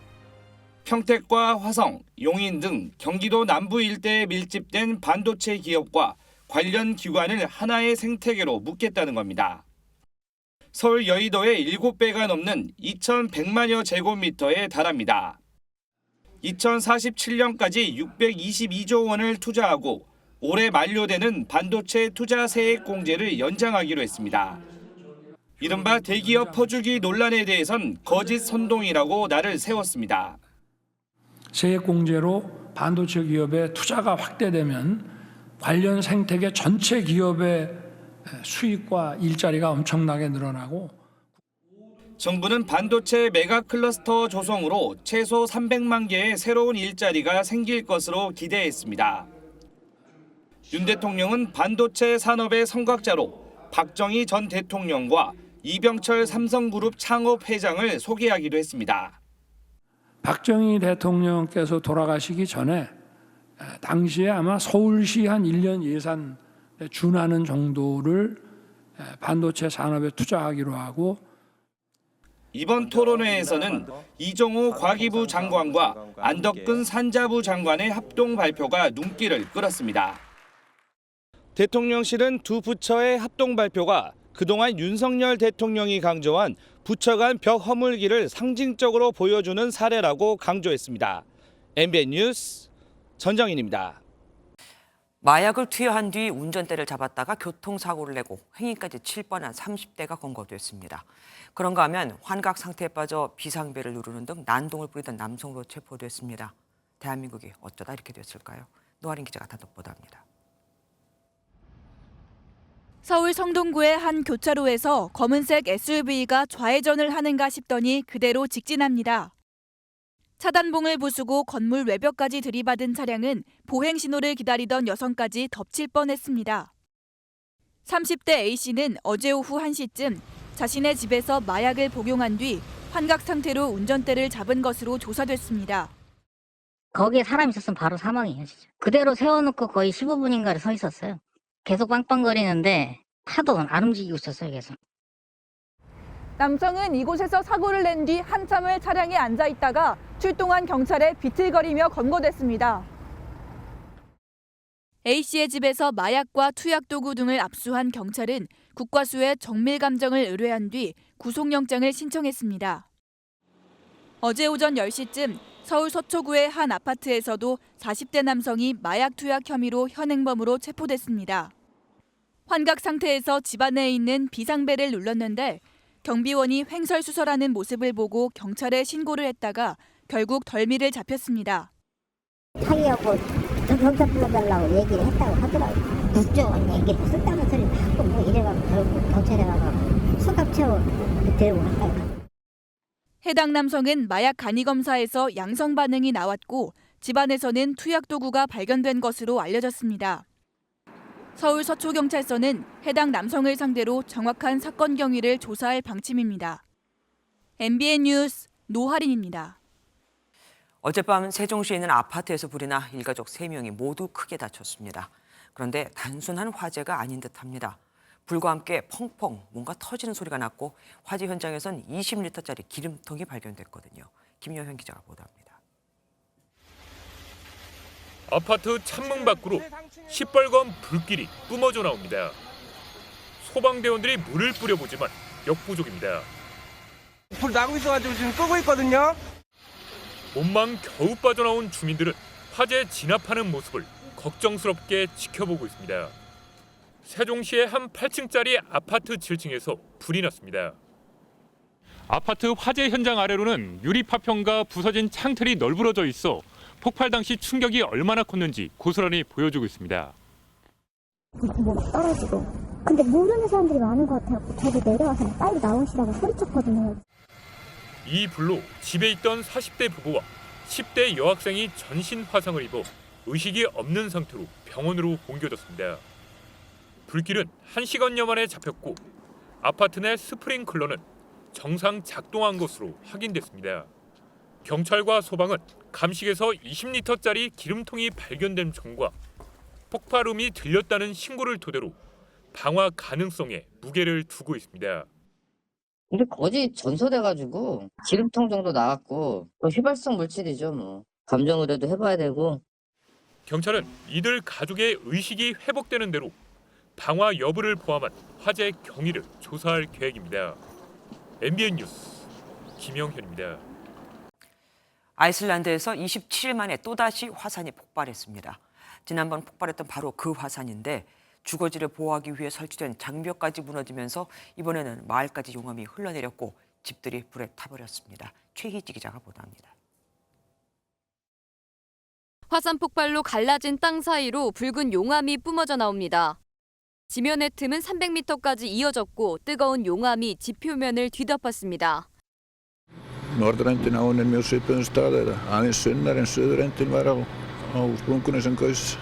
평택과 화성, 용인 등 경기도 남부 일대에 밀집된 반도체 기업과 관련 기관을 하나의 생태계로 묶겠다는 겁니다. 서울 여의도의 7배가 넘는 2,100만여 제곱미터에 달합니다. 2047년까지 622조 원을 투자하고 올해 만료되는 반도체 투자 세액 공제를 연장하기로 했습니다. 이른바 대기업 퍼주기 논란에 대해선 거짓 선동이라고 날을 세웠습니다. 세액공제로 반도체 기업의 투자가 확대되면 관련 생태계 전체 기업의 수익과 일자리가 엄청나게 늘어나고 정부는 반도체 메가 클러스터 조성으로 최소 300만 개의 새로운 일자리가 생길 것으로 기대했습니다. 윤 대통령은 반도체 산업의 선각자로 박정희 전 대통령과 이병철 삼성그룹 창업 회장을 소개하기도 했습니다. 박정희 대통령께서 돌아가시기 전에 당시에 아마 서울시 한 1년 예산 준하는 정도를 반도체 산업에 투자하기로 하고 이번 토론회에서는 이종우 과기부 장관과 안덕근 산자부 장관의 합동 발표가 눈길을 끌었습니다. 대통령실은 두 부처의 합동 발표가 그동안 윤석열 대통령이 강조한 부처 간 벽 허물기를 상징적으로 보여주는 사례라고 강조했습니다. MBN 뉴스 전정인입니다. 마약을 투여한 뒤 운전대를 잡았다가 교통사고를 내고 행인까지 칠 뻔한 30대가 검거됐습니다. 그런가 하면 환각 상태에 빠져 비상벨을 누르는 등 난동을 부리던 남성도 체포됐습니다. 대한민국이 어쩌다 이렇게 됐을까요? 노아린 기자가 단독 보도합니다. 서울 성동구의 한 교차로에서 검은색 SUV가 좌회전을 하는가 싶더니 그대로 직진합니다. 차단봉을 부수고 건물 외벽까지 들이받은 차량은 보행 신호를 기다리던 여성까지 덮칠 뻔했습니다. 30대 A씨는 어제 오후 1시쯤 자신의 집에서 마약을 복용한 뒤 환각 상태로 운전대를 잡은 것으로 조사됐습니다. 거기에 사람이 있었으면 바로 사망이에요, 진짜. 그대로 세워놓고 거의 15분인가를 서 있었어요. 계속 빵빵거리는데 하도 안 움직이고 있었어요, 계속. 남성은 이곳에서 사고를 낸 뒤 한참을 차량에 앉아 있다가 출동한 경찰에 비틀거리며 검거됐습니다. A씨의 집에서 마약과 투약도구 등을 압수한 경찰은 국과수에 정밀 감정을 의뢰한 뒤 구속영장을 신청했습니다. 어제 오전 10시쯤 서울 서초구의 한 아파트에서도 40대 남성이 마약 투약 혐의로 현행범으로 체포됐습니다. 환각 상태에서 집 안에 있는 비상벨을 눌렀는데 경비원이 횡설수설하는 모습을 보고 경찰에 신고를 했다가 결국 덜미를 잡혔습니다. 자기하고 저 경찰 불러달라고 얘기를 했다고 하더라고요. 국정원 얘기를 쓸데없는 소리 하고 뭐 이래가지고 결국 경찰에 가서 수갑 채워 데리고 갔다고. 해당 남성은 마약 간이 검사에서 양성 반응이 나왔고 집안에서는 투약 도구가 발견된 것으로 알려졌습니다. 서울 서초경찰서는 해당 남성을 상대로 정확한 사건 경위를 조사할 방침입니다. MBN 뉴스 노하린입니다. 어젯밤 세종시에 있는 아파트에서 불이 나 일가족 3명이 모두 크게 다쳤습니다. 그런데 단순한 화재가 아닌 듯합니다. 불과 함께 펑펑 뭔가 터지는 소리가 났고 화재 현장에선 20리터짜리 기름통이 발견됐거든요. 김여현 기자가 보도합니다. 아파트 창문 밖으로 시뻘건 불길이 뿜어져 나옵니다. 소방대원들이 물을 뿌려보지만 역부족입니다. 불 나고 있어가지고 지금 끄고 있거든요. 몸만 겨우 빠져나온 주민들은 화재 진압하는 모습을 걱정스럽게 지켜보고 있습니다. 세종시의 한 8층짜리 아파트 7층에서 불이 났습니다. 아파트 화재 현장 아래로는 유리 파편과 부서진 창틀이 널브러져 있어 폭발 당시 충격이 얼마나 컸는지 고스란히 보여주고 있습니다. 뭐 떨어지고. 근데 모르는 사람들이 많은 것 같아요. 저도 내려와서 빨리 나오시라고 소리쳤거든요. 이 불로 집에 있던 40대 부부와 10대 여학생이 전신 화상을 입어 의식이 없는 상태로 병원으로 옮겨졌습니다. 불길은 1시간여 만에 잡혔고 아파트 내 스프링클러는 정상 작동한 것으로 확인됐습니다. 경찰과 소방은 감식에서 20리터짜리 기름통이 발견된 점과 폭발음이 들렸다는 신고를 토대로 방화 가능성에 무게를 두고 있습니다. 근데 거의 전소돼가지고 기름통 정도 나왔고 휘발성 물질이죠. 뭐 감정 의뢰도 해봐야 되고. 경찰은 이들 가족의 의식이 회복되는 대로 방화 여부를 포함한 화재 경위를 조사할 계획입니다. MBN 뉴스 김영현입니다. 아이슬란드에서 27일 만에 또다시 화산이 폭발했습니다. 지난번 폭발했던 바로 그 화산인데 주거지를 보호하기 위해 설치된 장벽까지 무너지면서 이번에는 마을까지 용암이 흘러내렸고 집들이 불에 타버렸습니다. 최희지 기자가 보도합니다. 화산 폭발로 갈라진 땅 사이로 붉은 용암이 뿜어져 나옵니다. 지면의 틈은 300m까지 이어졌고 뜨거운 용암이 지표면을 뒤덮었습니다. Norðurendina á mjög svipuðum stað eða aðeins sunnar en suðurendin var á sprungunni sem gaus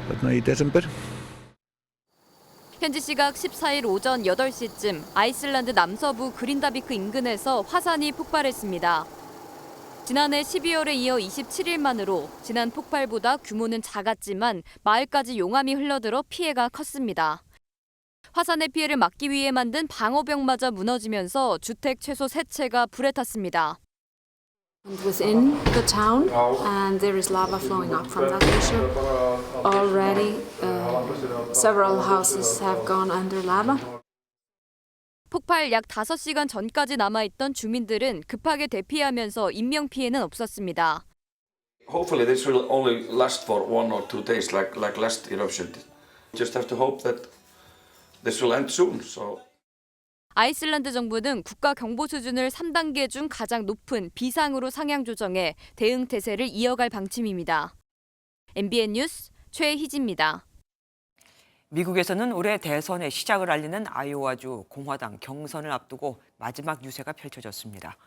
þarna í desember. 현지 시각 14일 오전 8시쯤 아이슬란드 남서부 그린다비크 인근에서 화산이 폭발했습니다. 지난해 12월에 이어 27일 만으로 지난 폭발보다 규모는 작았지만 마을까지 용암이 흘러들어 피해가 컸습니다. 화산의 피해를 막기 위해 만든 방어벽마저 무너지면서 주택 최소 3채가 불에 탔습니다. Within the town, and there is lava flowing up from that fissure. Already, several houses have gone under lava. 폭발 약 5시간 전까지 남아있던 주민들은 급하게 대피하면서 인명 피해는 없었습니다. Hopefully this will only last for 1 or 2 days like last eruption. Just have to hope that this will end soon. 아이슬란드 정부는 국가 경보 수준을 3단계 중 가장 높은 비상으로 상향 조정해 대응 태세를 이어갈 방침입니다. MBN 뉴스 최희지입니다. 미국에서는 올해 대선의 시작을 알리는 아이오와주 공화당 경선을 앞두고 마지막 유세가 펼쳐졌습니다.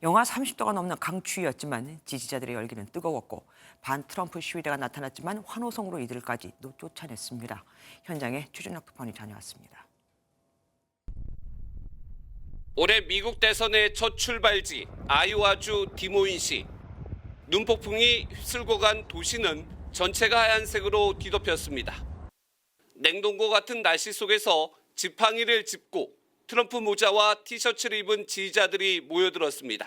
영하 30도가 넘는 강추위였지만 지지자들의 열기는 뜨거웠고 반 트럼프 시위대가 나타났지만 환호성으로 이들까지 쫓아냈습니다. 현장에 최준혁 특파원이 다녀왔습니다. 올해 미국 대선의 첫 출발지 아이오와주 디모인시. 눈폭풍이 휩쓸고 간 도시는 전체가 하얀색으로 뒤덮였습니다. 냉동고 같은 날씨 속에서 지팡이를 짚고 트럼프 모자와 티셔츠를 입은 지지자들이 모여들었습니다.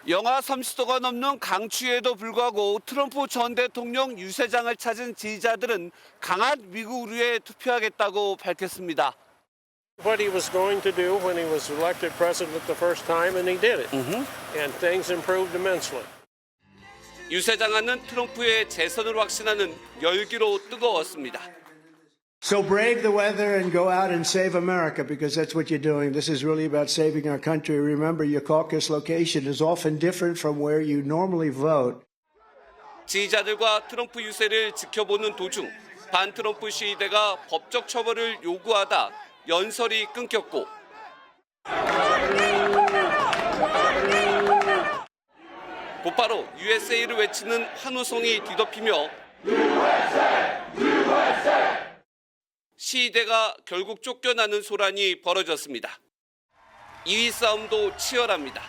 영하 30도가 넘는 강추위에도 불구하고 트럼프 전 대통령 유세장을 찾은 지지자들은 강한 미국으로에 투표하겠다고 밝혔습니다. What he was going to do when he was elected president the first time, and he did it. And things improved immensely. 유세장 안은 트럼프의 재선을 확신하는 열기로 뜨거웠습니다. So brave the weather and go out and save America because that's what you're doing. This is really about saving our country. Remember, your caucus location is often different from where you normally vote. 지지자들과 트럼프 유세를 지켜보는 도중 반트럼프 시위대가 법적 처벌을 요구하다 연설이 끊겼고 곧바로 USA를 외치는 환호성이 뒤덮이며 시위대가 결국 쫓겨나는 소란이 벌어졌습니다. 2위 싸움도 치열합니다.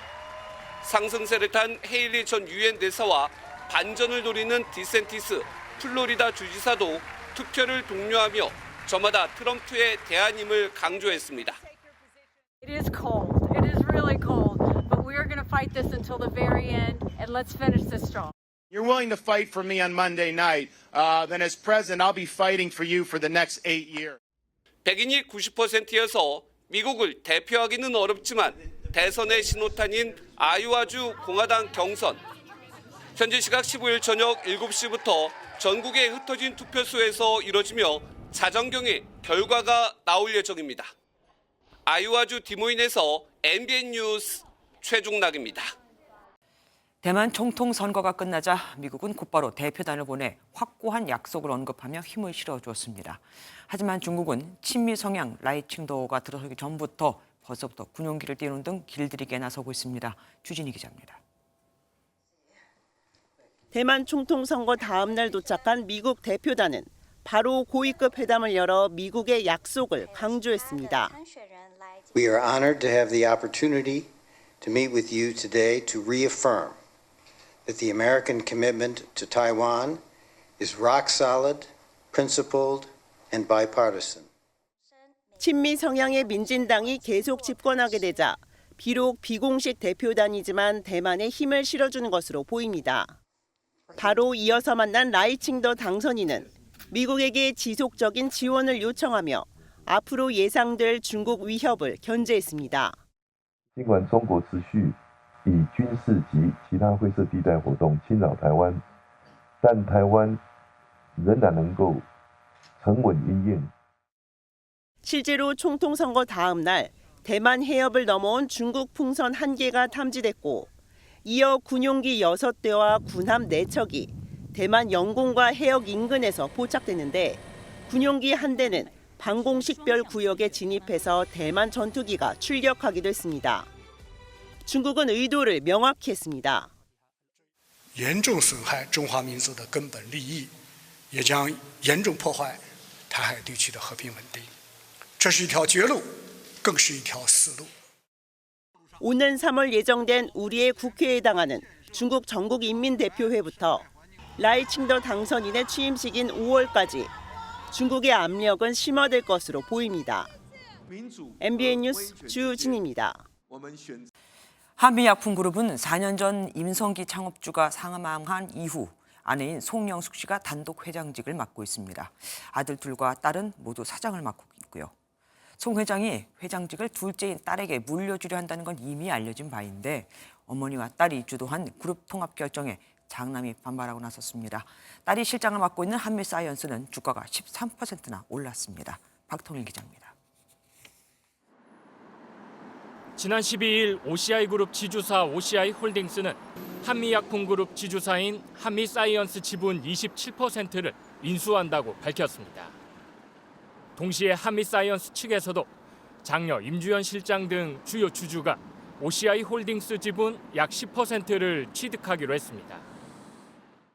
상승세를 탄 헤일리 전 유엔 대사와 반전을 노리는 디센티스 플로리다 주지사도 투표를 독려하며 저마다 트럼프의 대안임을 강조했습니다. It is cold. It is really cold. But we are going to fight this until the very end, and let's finish this strong. You're willing to fight for me on Monday night. Then as president, I'll be fighting for you for the next 8 years. 백인이 90%여서 미국을 대표하기는 어렵지만 대선의 신호탄인 아이오와주 공화당 경선. 현지 시각 15일 저녁 7시부터 전국에 흩어진 투표소에서 이뤄지며 자정경에 결과가 나올 예정입니다. 아이오와주 디모인에서 MBN 뉴스 최중락입니다. 대만 총통 선거가 끝나자 미국은 곧바로 대표단을 보내 확고한 약속을 언급하며 힘을 실어주었습니다. 하지만 중국은 친미 성향 라이칭도가 들어서기 전부터 벌써부터 군용기를 띄우는 등 길들이기에 나서고 있습니다. 주진희 기자입니다. 대만 총통 선거 다음 날 도착한 미국 대표단은 바로 고위급 회담을 열어 미국의 약속을 강조했습니다. We are honored to have the opportunity to meet with you today to reaffirm that the American commitment to Taiwan is rock solid, principled, and bipartisan. 친미 성향의 민진당이 계속 집권하게 되자 비록 비공식 대표단이지만 대만에 힘을 실어주는 것으로 보입니다. 바로 이어서 만난 라이칭더 당선인은 미국에게 지속적인 지원을 요청하며 앞으로 예상될 중국 위협을 견제했습니다. 尽管中国持续以军事及其他灰色地带活动侵扰台湾，但台湾仍然能够沉稳因应。 실제로 총통 선거 다음 날 대만 해협을 넘어온 중국 풍선 1개가 탐지됐고 이어 군용기 6대와 군함 4척이 대만 영공과 해역 인근에서 포착됐는데 군용기 한 대는 방공식별 구역에 진입해서 대만 전투기가 출격하기도 했습니다. 중국은 의도를 명확히 했습니다. 严重损害中华民族的根本利益，也将严重破坏台海地区的和平稳定。这是一条绝路，更是一条死路。 오는 3월 예정된 우리의 국회에 해당하는 중국 전국인민대표회부터 라이칭더 당선인의 취임식인 5월까지 중국의 압력은 심화될 것으로 보입니다. MBN 뉴스 주진입니다. 한미약품그룹은 4년 전 임성기 창업주가 사망한 이후 아내인 송영숙 씨가 단독 회장직을 맡고 있습니다. 아들 둘과 딸은 모두 사장을 맡고 있고요. 송 회장이 회장직을 둘째인 딸에게 물려주려 한다는 건 이미 알려진 바인데 어머니와 딸이 주도한 그룹 통합 결정에 장남이 반발하고 나섰습니다. 딸이 실장을 맡고 있는 한미사이언스는 주가가 13%나 올랐습니다. 박통일 기자입니다. 지난 12일 OCI그룹 지주사 OCI홀딩스는 한미약품그룹 지주사인 한미사이언스 지분 27%를 인수한다고 밝혔습니다. 동시에 한미사이언스 측에서도 장녀 임주연 실장 등 주요 주주가 OCI홀딩스 지분 약 10%를 취득하기로 했습니다.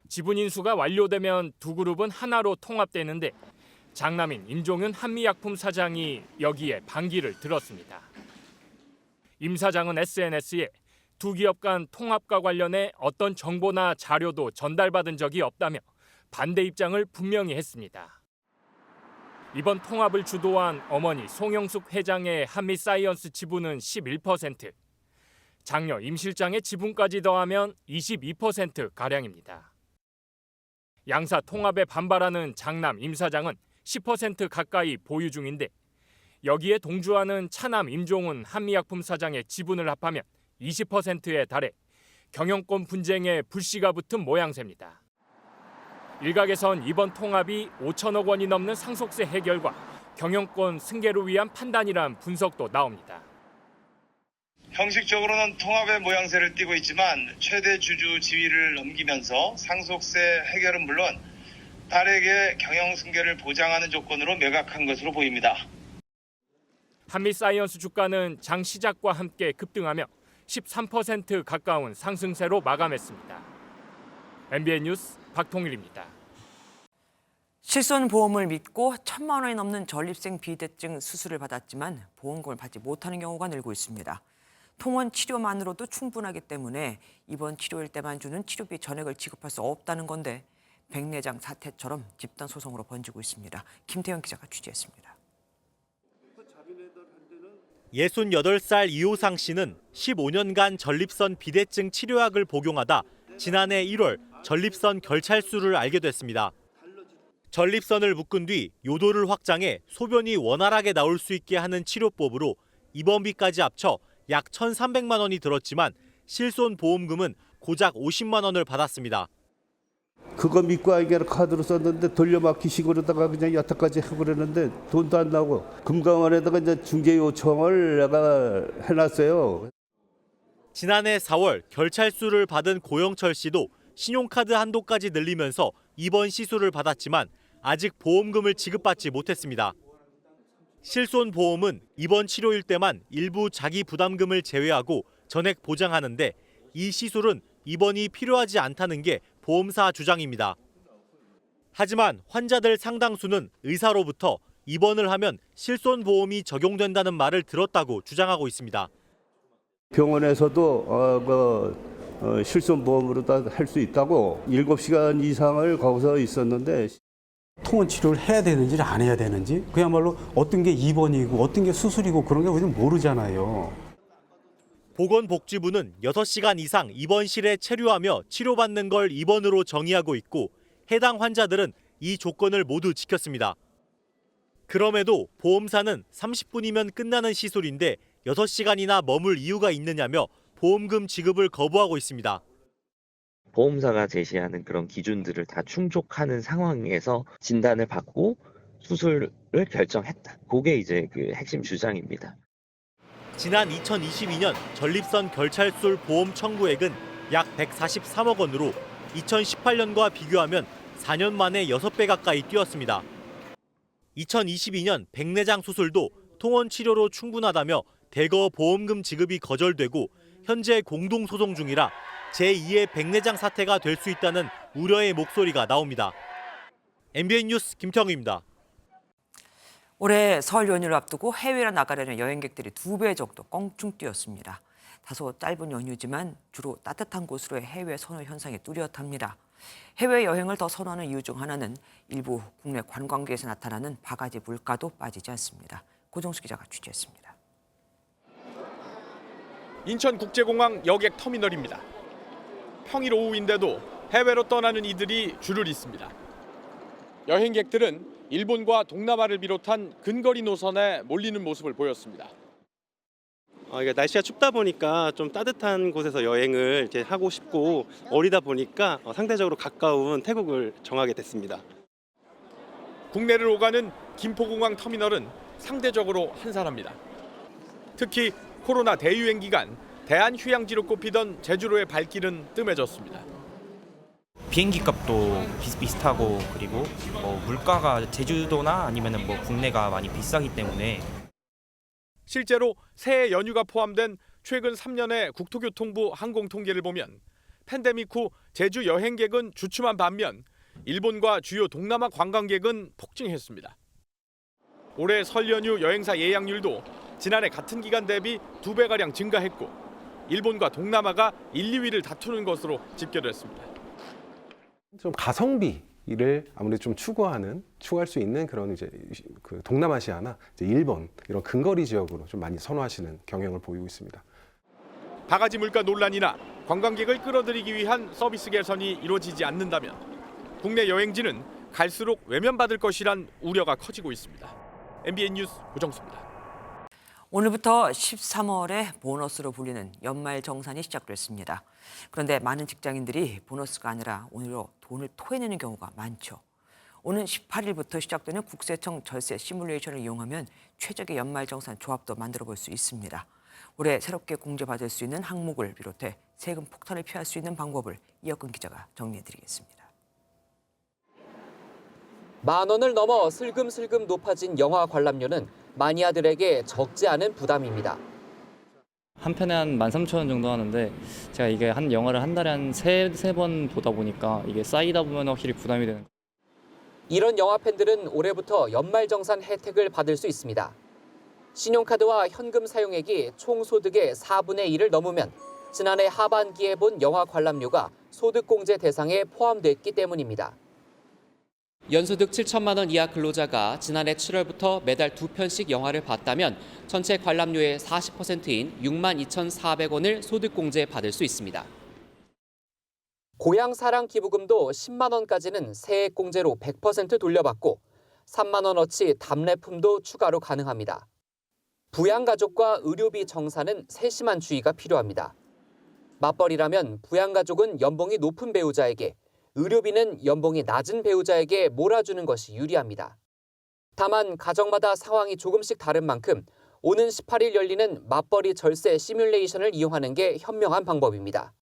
지분 인수가 완료되면 두 그룹은 하나로 통합되는데 장남인 임종윤 한미약품 사장이 여기에 반기를 들었습니다. 임 사장은 SNS에 두 기업 간 통합과 관련해 어떤 정보나 자료도 전달받은 적이 없다며 반대 입장을 분명히 했습니다. 이번 통합을 주도한 어머니 송영숙 회장의 한미사이언스 지분은 11%, 장녀 임 실장의 지분까지 더하면 22%가량입니다. 양사 통합에 반발하는 장남 임 사장은 10% 가까이 보유 중인데 여기에 동조하는 차남 임종훈 한미약품 사장의 지분을 합하면 20%에 달해 경영권 분쟁에 불씨가 붙은 모양새입니다. 일각에선 이번 통합이 5천억 원이 넘는 상속세 해결과 경영권 승계를 위한 판단이란 분석도 나옵니다. 형식적으로는 통합의 모양새를 띠고 있지만 최대 주주 지위를 넘기면서 상속세 해결은 물론 딸에게 경영 승계를 보장하는 조건으로 매각한 것으로 보입니다. 한미사이언스 주가는 장 시작과 함께 급등하며 13% 가까운 상승세로 마감했습니다. MBN 뉴스 박통일입니다. 실손보험을 믿고 1,000만 원이 넘는 전립생 비대증 수술을 받았지만 보험금을 받지 못하는 경우가 늘고 있습니다. 통원 치료만으로도 충분하기 때문에 입원 치료일 때만 주는 치료비 전액을 지급할 수 없다는 건데 백내장 사태처럼 집단 소송으로 번지고 있습니다. 김태현 기자가 취재했습니다. 68살 이호상 씨는 15년간 전립선 비대증 치료약을 복용하다 지난해 1월 전립선 결찰수를 알게 됐습니다. 전립선을 묶은 뒤 요도를 확장해 소변이 원활하게 나올 수 있게 하는 치료법으로 입원비까지 합쳐 약 1,300만 원이 들었지만 실손보험금은 고작 50만 원을 받았습니다. 그거 믿고 아이가 카드로 썼는데 돌려막히시고 그러다가 그냥 여태까지 하고 그러는데 돈도 안 나오고 금감원에다가 이제 중개 요청을 내가 해놨어요. 지난해 4월 결찰수를 받은 고영철 씨도 신용카드 한도까지 늘리면서 입원 시술을 받았지만 아직 보험금을 지급받지 못했습니다. 실손보험은 입원 치료일 때만 일부 자기 부담금을 제외하고 전액 보장하는데 이 시술은 입원이 필요하지 않다는 게 보험사 주장입니다. 하지만 환자들 상당수는 의사로부터 입원을 하면 실손보험이 적용된다는 말을 들었다고 주장하고 있습니다. 병원에서도 실손보험으로 다 할 수 있다고 7시간 이상을 거기서 있었는데 통원 치료를 해야 되는지 안 해야 되는지 그야말로 어떤 게 입원이고 어떤 게 수술이고 그런 게 우리는 모르잖아요. 보건복지부는 6시간 이상 입원실에 체류하며 치료받는 걸 입원으로 정의하고 있고 해당 환자들은 이 조건을 모두 지켰습니다. 그럼에도 보험사는 30분이면 끝나는 시술인데 6시간이나 머물 이유가 있느냐며 보험금 지급을 거부하고 있습니다. 보험사가 제시하는 그런 기준들을 다 충족하는 상황에서 진단을 받고 수술을 결정했다. 그게 이제 그 핵심 주장입니다. 지난 2022년 전립선 결찰술 보험 청구액은 약 143억 원으로 2018년과 비교하면 4년 만에 6배 가까이 뛰었습니다. 2022년 백내장 수술도 통원 치료로 충분하다며 대거 보험금 지급이 거절되고 현재 공동소송 중이라 제2의 백내장 사태가 될 수 있다는 우려의 목소리가 나옵니다. MBN 뉴스 김태형입니다. 올해 설 연휴를 앞두고 해외로 나가려는 여행객들이 2배 정도 껑충 뛰었습니다. 다소 짧은 연휴지만 주로 따뜻한 곳으로의 해외 선호 현상이 뚜렷합니다. 해외여행을 더 선호하는 이유 중 하나는 일부 국내 관광지에서 나타나는 바가지 물가도 빠지지 않습니다. 고정수 기자가 취재했습니다. 인천국제공항 여객 터미널입니다. 평일 오후인데도 해외로 떠나는 이들이 줄을 잇습니다. 여행객들은 일본과 동남아를 비롯한 근거리 노선에 몰리는 모습을 보였습니다. 이게 날씨가 춥다 보니까 좀 따뜻한 곳에서 여행을 이제 하고 싶고 어리다 보니까 상대적으로 가까운 태국을 정하게 됐습니다. 국내를 오가는 김포공항 터미널은 상대적으로 한산합니다. 특히 코로나 대유행 기간 대한휴양지로 꼽히던 제주로의 발길은 뜸해졌습니다. 비행기 값도 비슷비슷하고 그리고 물가가 제주도나 아니면 국내가 많이 비싸기 때문에 실제로 새해 연휴가 포함된 최근 3년의 국토교통부 항공 통계를 보면 팬데믹 후 제주 여행객은 주춤한 반면 일본과 주요 동남아 관광객은 폭증했습니다. 올해 설 연휴 여행사 예약률도 지난해 같은 기간 대비 2배가량 증가했고 일본과 동남아가 1, 2위를 다투는 것으로 집계됐습니다. 좀 가성비를 아무래도 좀 추구할 수 있는 그런 이제 그 동남아시아나 이제 일본 이런 근거리 지역으로 좀 많이 선호하시는 경향을 보이고 있습니다. 바가지 물가 논란이나 관광객을 끌어들이기 위한 서비스 개선이 이루어지지 않는다면 국내 여행지는 갈수록 외면받을 것이란 우려가 커지고 있습니다. MBN 뉴스 고정수입니다. 오늘부터 13월에 보너스로 불리는 연말 정산이 시작됐습니다. 그런데 많은 직장인들이 보너스가 아니라 오히려 돈을 토해내는 경우가 많죠. 오는 18일부터 시작되는 국세청 절세 시뮬레이션을 이용하면 최적의 연말 정산 조합도 만들어 볼 수 있습니다. 올해 새롭게 공제받을 수 있는 항목을 비롯해 세금 폭탄을 피할 수 있는 방법을 이혁근 기자가 정리해드리겠습니다. 10,000원을 넘어 슬금슬금 높아진 영화 관람료는 마니아들에게 적지 않은 부담입니다. 한 편에 한 13,000원 정도 하는데 제가 이게 한 영화를 한 달에 한 세 번 보다 보니까 이게 쌓이다 보면 확실히 부담이 되는 거예요. 이런 영화 팬들은 올해부터 연말정산 혜택을 받을 수 있습니다. 신용카드와 현금 사용액이 총 소득의 4분의 1을 넘으면 지난해 하반기에 본 영화 관람료가 소득공제 대상에 포함됐기 때문입니다. 연소득 7천만 원 이하 근로자가 지난해 7월부터 매달 2편씩 영화를 봤다면 전체 관람료의 40%인 62,400원을 소득공제 받을 수 있습니다. 고향사랑 기부금도 10만 원까지는 세액공제로 100% 돌려받고 3만 원어치 답례품도 추가로 가능합니다. 부양가족과 의료비 정산은 세심한 주의가 필요합니다. 맞벌이라면 부양가족은 연봉이 높은 배우자에게, 의료비는 연봉이 낮은 배우자에게 몰아주는 것이 유리합니다. 다만 가정마다 상황이 조금씩 다른 만큼 오는 18일 열리는 맞벌이 절세 시뮬레이션을 이용하는 게 현명한 방법입니다.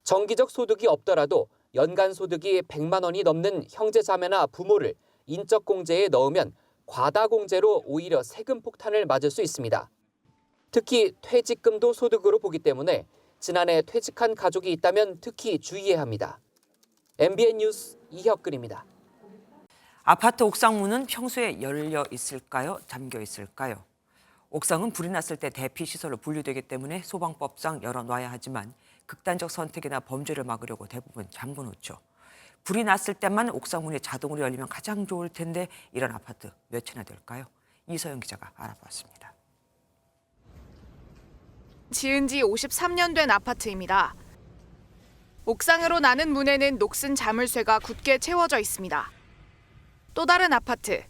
정기적 소득이 없더라도 연간 소득이 100만 원이 넘는 형제자매나 부모를 인적공제에 넣으면 과다공제로 오히려 세금 폭탄을 맞을 수 있습니다. 특히 퇴직금도 소득으로 보기 때문에 지난해 퇴직한 가족이 있다면 특히 주의해야 합니다. MBN 뉴스 이혁근입니다. 아파트 옥상 문은 평소에 열려 있을까요? 잠겨 있을까요? 옥상은 불이 났을 때 대피 시설로 분류되기 때문에 소방법상 열어놔야 하지만 극단적 선택이나 범죄를 막으려고 대부분 잠궈 놓죠. 불이 났을 때만 옥상 문이 자동으로 열리면 가장 좋을 텐데 이런 아파트 몇 채나 될까요? 이서영 기자가 알아봤습니다. 지은 지 53년 된 아파트입니다. 옥상으로 나는 문에는 녹슨 자물쇠가 굳게 채워져 있습니다. 또 다른 아파트.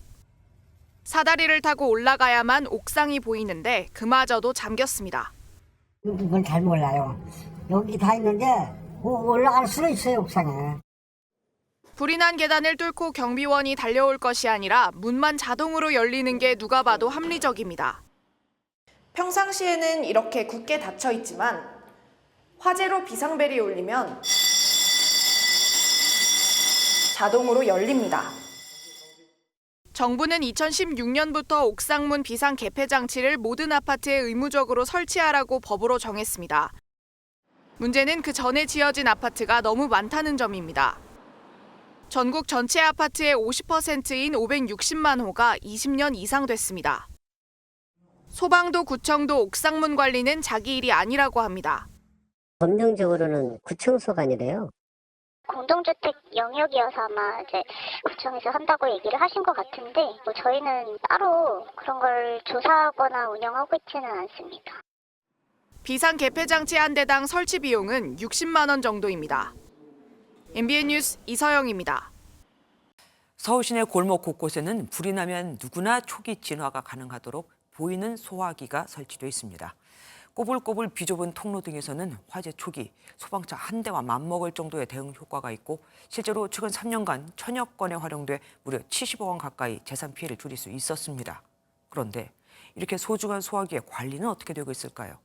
사다리를 타고 올라가야만 옥상이 보이는데 그마저도 잠겼습니다. 이건 잘 몰라요. 여기 다 있는데 올라갈 수는 있어요, 옥상에. 불이 난 계단을 뚫고 경비원이 달려올 것이 아니라 문만 자동으로 열리는 게 누가 봐도 합리적입니다. 평상시에는 이렇게 굳게 닫혀 있지만 화재로 비상벨이 울리면 자동으로 열립니다. 정부는 2016년부터 옥상문 비상 개폐 장치를 모든 아파트에 의무적으로 설치하라고 법으로 정했습니다. 문제는 그 전에 지어진 아파트가 너무 많다는 점입니다. 전국 전체 아파트의 50%인 560만 호가 20년 이상 됐습니다. 소방도 구청도 옥상문 관리는 자기 일이 아니라고 합니다. 법령적으로는 구청 소관이래요. 공동주택 영역이어서 아마 이제 구청에서 한다고 얘기를 하신 것 같은데 저희는 따로 그런 걸 조사하거나 운영하고 있지는 않습니다. 비상 개폐 장치 한 대당 설치 비용은 60만 원 정도입니다. MBN 뉴스 이서영입니다. 서울 시내 골목 곳곳에는 불이 나면 누구나 초기 진화가 가능하도록 보이는 소화기가 설치되어 있습니다. 꼬불꼬불 비좁은 통로 등에서는 화재 초기 소방차 한 대와 맞먹을 정도의 대응 효과가 있고 실제로 최근 3년간 천여 건에 활용돼 무려 70억 원 가까이 재산 피해를 줄일 수 있었습니다. 그런데 이렇게 소중한 소화기의 관리는 어떻게 되고 있을까요?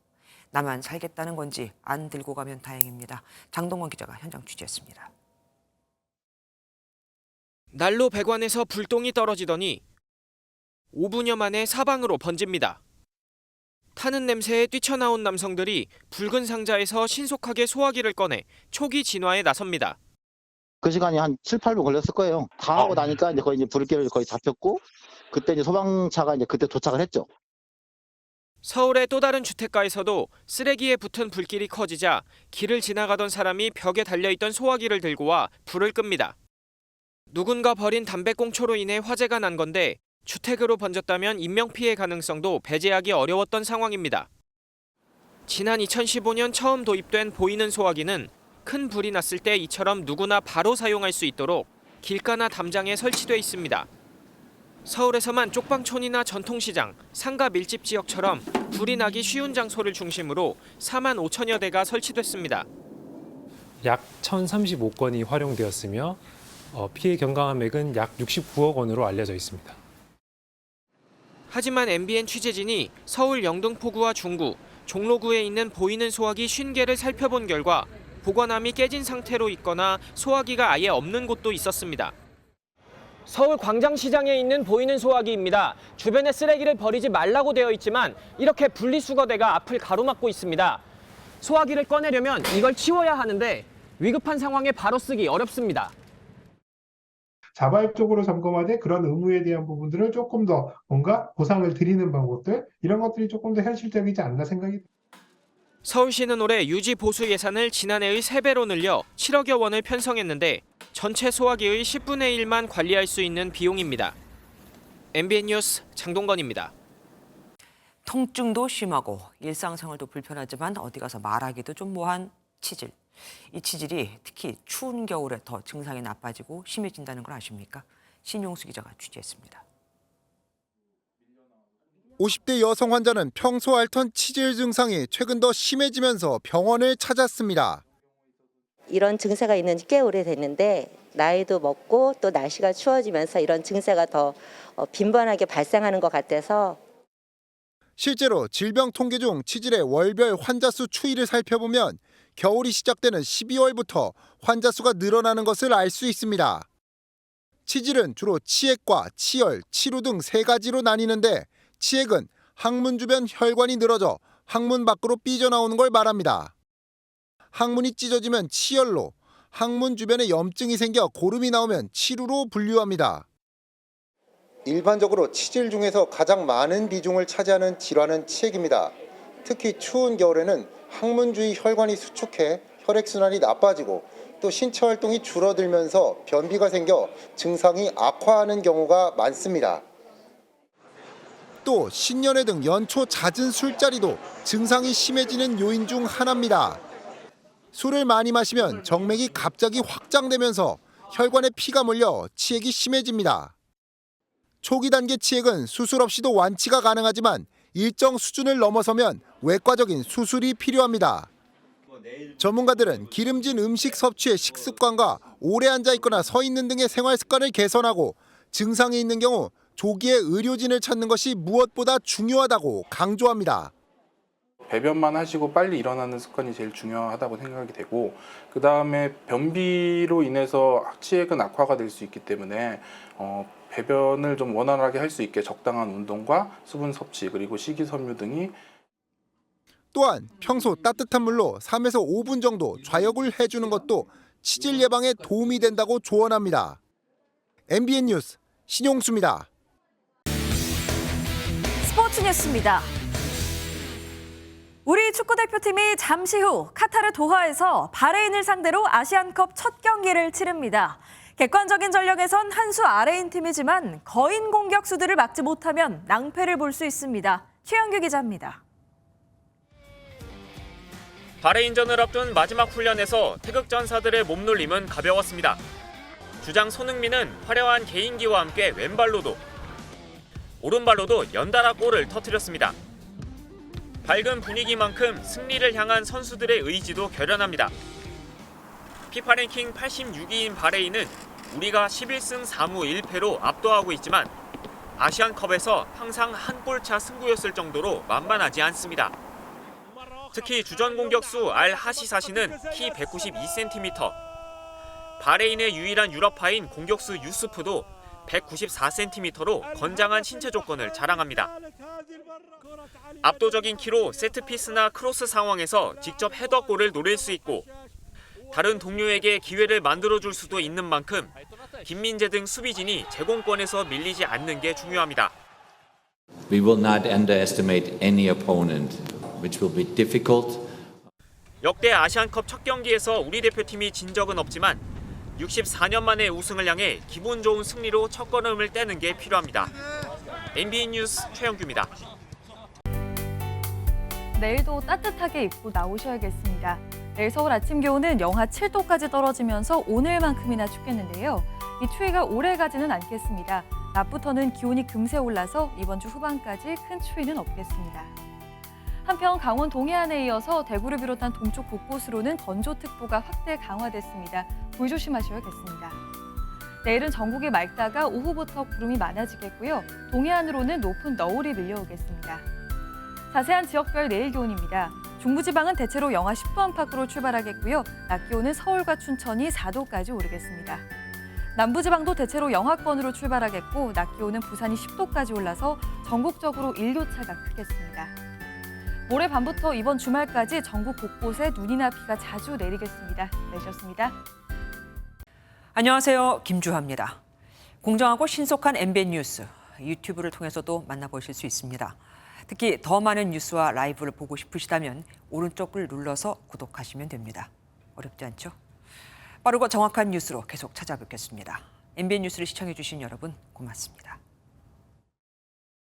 나만 살겠다는 건지 안 들고 가면 다행입니다. 장동건 기자가 현장 취재했습니다. 난로 배관에서 불똥이 떨어지더니 5분여 만에 사방으로 번집니다. 타는 냄새에 뛰쳐나온 남성들이 붉은 상자에서 신속하게 소화기를 꺼내 초기 진화에 나섭니다. 그 시간이 한 7, 8분 걸렸을 거예요. 다 하고 나니까 이제 거의 불길이 거의 잡혔고 그때 이제 소방차가 이제 그때 도착을 했죠. 서울의 또 다른 주택가에서도 쓰레기에 붙은 불길이 커지자 길을 지나가던 사람이 벽에 달려있던 소화기를 들고 와 불을 끕니다. 누군가 버린 담배꽁초로 인해 화재가 난 건데 주택으로 번졌다면 인명피해 가능성도 배제하기 어려웠던 상황입니다. 지난 2015년 처음 도입된 보이는 소화기는 큰 불이 났을 때 이처럼 누구나 바로 사용할 수 있도록 길가나 담장에 설치돼 있습니다. 서울에서만 쪽방촌이나 전통시장, 상가 밀집 지역처럼 불이 나기 쉬운 장소를 중심으로 4만 5천여 대가 설치됐습니다. 약 1,035건이 활용되었으며 피해 경감액은 약 69억 원으로 알려져 있습니다. 하지만 MBN 취재진이 서울 영등포구와 중구, 종로구에 있는 보이는 소화기 50개를 살펴본 결과 보관함이 깨진 상태로 있거나 소화기가 아예 없는 곳도 있었습니다. 서울 광장시장에 있는 보이는 소화기입니다. 주변에 쓰레기를 버리지 말라고 되어 있지만 이렇게 분리수거대가 앞을 가로막고 있습니다. 소화기를 꺼내려면 이걸 치워야 하는데 위급한 상황에 바로 쓰기 어렵습니다. 자발적으로 점검하되 그런 의무에 대한 부분들을 조금 더 뭔가 보상을 드리는 방법들 이런 것들이 조금 더 현실적이지 않나 생각이 듭니다. 서울시는 올해 유지 보수 예산을 지난해의 3배로 늘려 7억여 원을 편성했는데 전체 소화기의 10분의 1만 관리할 수 있는 비용입니다. MBN 뉴스 장동건입니다. 통증도 심하고 일상생활도 불편하지만 어디 가서 말하기도 좀 뭐한 치질. 이 치질이 특히 추운 겨울에 더 증상이 나빠지고 심해진다는 걸 아십니까? 신용수 기자가 취재했습니다. 50대 여성 환자는 평소 앓던 치질 증상이 최근 더 심해지면서 병원을 찾았습니다. 이런 증세가 있는 지 꽤 오래됐는데 나이도 먹고 또 날씨가 추워지면서 이런 증세가 더 빈번하게 발생하는 것 같아서 실제로 질병 통계 중 치질의 월별 환자 수 추이를 살펴보면 겨울이 시작되는 12월부터 환자 수가 늘어나는 것을 알 수 있습니다. 치질은 주로 치액과 치열, 치루 등 3가지로 나뉘는데 치액은 항문 주변 혈관이 늘어져 항문 밖으로 삐져나오는 걸 말합니다. 항문이 찢어지면 치열로, 항문 주변에 염증이 생겨 고름이 나오면 치루로 분류합니다. 일반적으로 치질 중에서 가장 많은 비중을 차지하는 질환은 치액입니다. 특히 추운 겨울에는 항문 주위 혈관이 수축해 혈액순환이 나빠지고 또 신체 활동이 줄어들면서 변비가 생겨 증상이 악화하는 경우가 많습니다. 또 신년회 등 연초 잦은 술자리도 증상이 심해지는 요인 중 하나입니다. 술을 많이 마시면 정맥이 갑자기 확장되면서 혈관에 피가 몰려 치액이 심해집니다. 초기 단계 치액은 수술 없이도 완치가 가능하지만 일정 수준을 넘어서면 외과적인 수술이 필요합니다. 전문가들은 기름진 음식 섭취의 식습관과 오래 앉아 있거나 서 있는 등의 생활 습관을 개선하고 증상이 있는 경우 조기에 의료진을 찾는 것이 무엇보다 중요하다고 강조합니다. 배변만 하시고 빨리 일어나는 습관이 제일 중요하다고 생각이 되고, 그 다음에 변비로 인해서 하치액은 악화가 될 수 있기 때문에 배변을 좀 원활하게 할 수 있게 적당한 운동과 수분 섭취 그리고 식이섬유 등이. 또한 평소 따뜻한 물로 3에서 5분 정도 좌욕을 해주는 것도 치질 예방에 도움이 된다고 조언합니다. MBN 뉴스 신용수입니다. 스포츠 뉴스입니다. 우리 축구대표팀이 잠시 후 카타르 도하에서 바레인을 상대로 아시안컵 첫 경기를 치릅니다. 객관적인 전력에선 한 수 아래인 팀이지만 거인 공격수들을 막지 못하면 낭패를 볼 수 있습니다. 최영규 기자입니다. 바레인전을 앞둔 마지막 훈련에서 태극전사들의 몸놀림은 가벼웠습니다. 주장 손흥민은 화려한 개인기와 함께 왼발로도 오른발로도 연달아 골을 터뜨렸습니다. 밝은 분위기만큼 승리를 향한 선수들의 의지도 결연합니다. 피파 랭킹 86위인 바레인은 우리가 11승 4무 1패로 압도하고 있지만 아시안컵에서 항상 한 골차 승부였을 정도로 만만하지 않습니다. 특히 주전 공격수 알 하시사시는 키 192cm, 바레인의 유일한 유럽파인 공격수 유스프도 194cm로 건장한 신체 조건을 자랑합니다. 압도적인 키로 세트피스나 크로스 상황에서 직접 헤더골을 노릴 수 있고 다른 동료에게 기회를 만들어줄 수도 있는 만큼 김민재 등 수비진이 제공권에서 밀리지 않는 게 중요합니다. We will not underestimate any opponent, which will be difficult. 역대 아시안컵 첫 경기에서 우리 대표팀이 진 적은 없지만 64년 만의 우승을 향해 기분 좋은 승리로 첫걸음을 떼는 게 필요합니다. MBN 뉴스 최영규입니다. 내일도 따뜻하게 입고 나오셔야겠습니다. 내일 서울 아침 기온은 영하 7도까지 떨어지면서 오늘만큼이나 춥겠는데요. 이 추위가 오래가지는 않겠습니다. 낮부터는 기온이 금세 올라서 이번 주 후반까지 큰 추위는 없겠습니다. 한편 강원 동해안에 이어서 대구를 비롯한 동쪽 곳곳으로는 건조특보가 확대 강화됐습니다. 불 조심하셔야겠습니다. 내일은 전국이 맑다가 오후부터 구름이 많아지겠고요. 동해안으로는 높은 너울이 밀려오겠습니다. 자세한 지역별 내일 기온입니다. 중부지방은 대체로 영하 10도 안팎으로 출발하겠고요. 낮 기온은 서울과 춘천이 4도까지 오르겠습니다. 남부지방도 대체로 영하권으로 출발하겠고 낮 기온은 부산이 10도까지 올라서 전국적으로 일교차가 크겠습니다. 모레 밤부터 이번 주말까지 전국 곳곳에 눈이나 비가 자주 내리겠습니다. 내셨습니다. 안녕하세요. 김주하입니다. 공정하고 신속한 MBN 뉴스, 유튜브를 통해서도 만나보실 수 있습니다. 특히 더 많은 뉴스와 라이브를 보고 싶으시다면 오른쪽을 눌러서 구독하시면 됩니다. 어렵지 않죠? 빠르고 정확한 뉴스로 계속 찾아뵙겠습니다. MBN 뉴스를 시청해 주신 여러분 고맙습니다.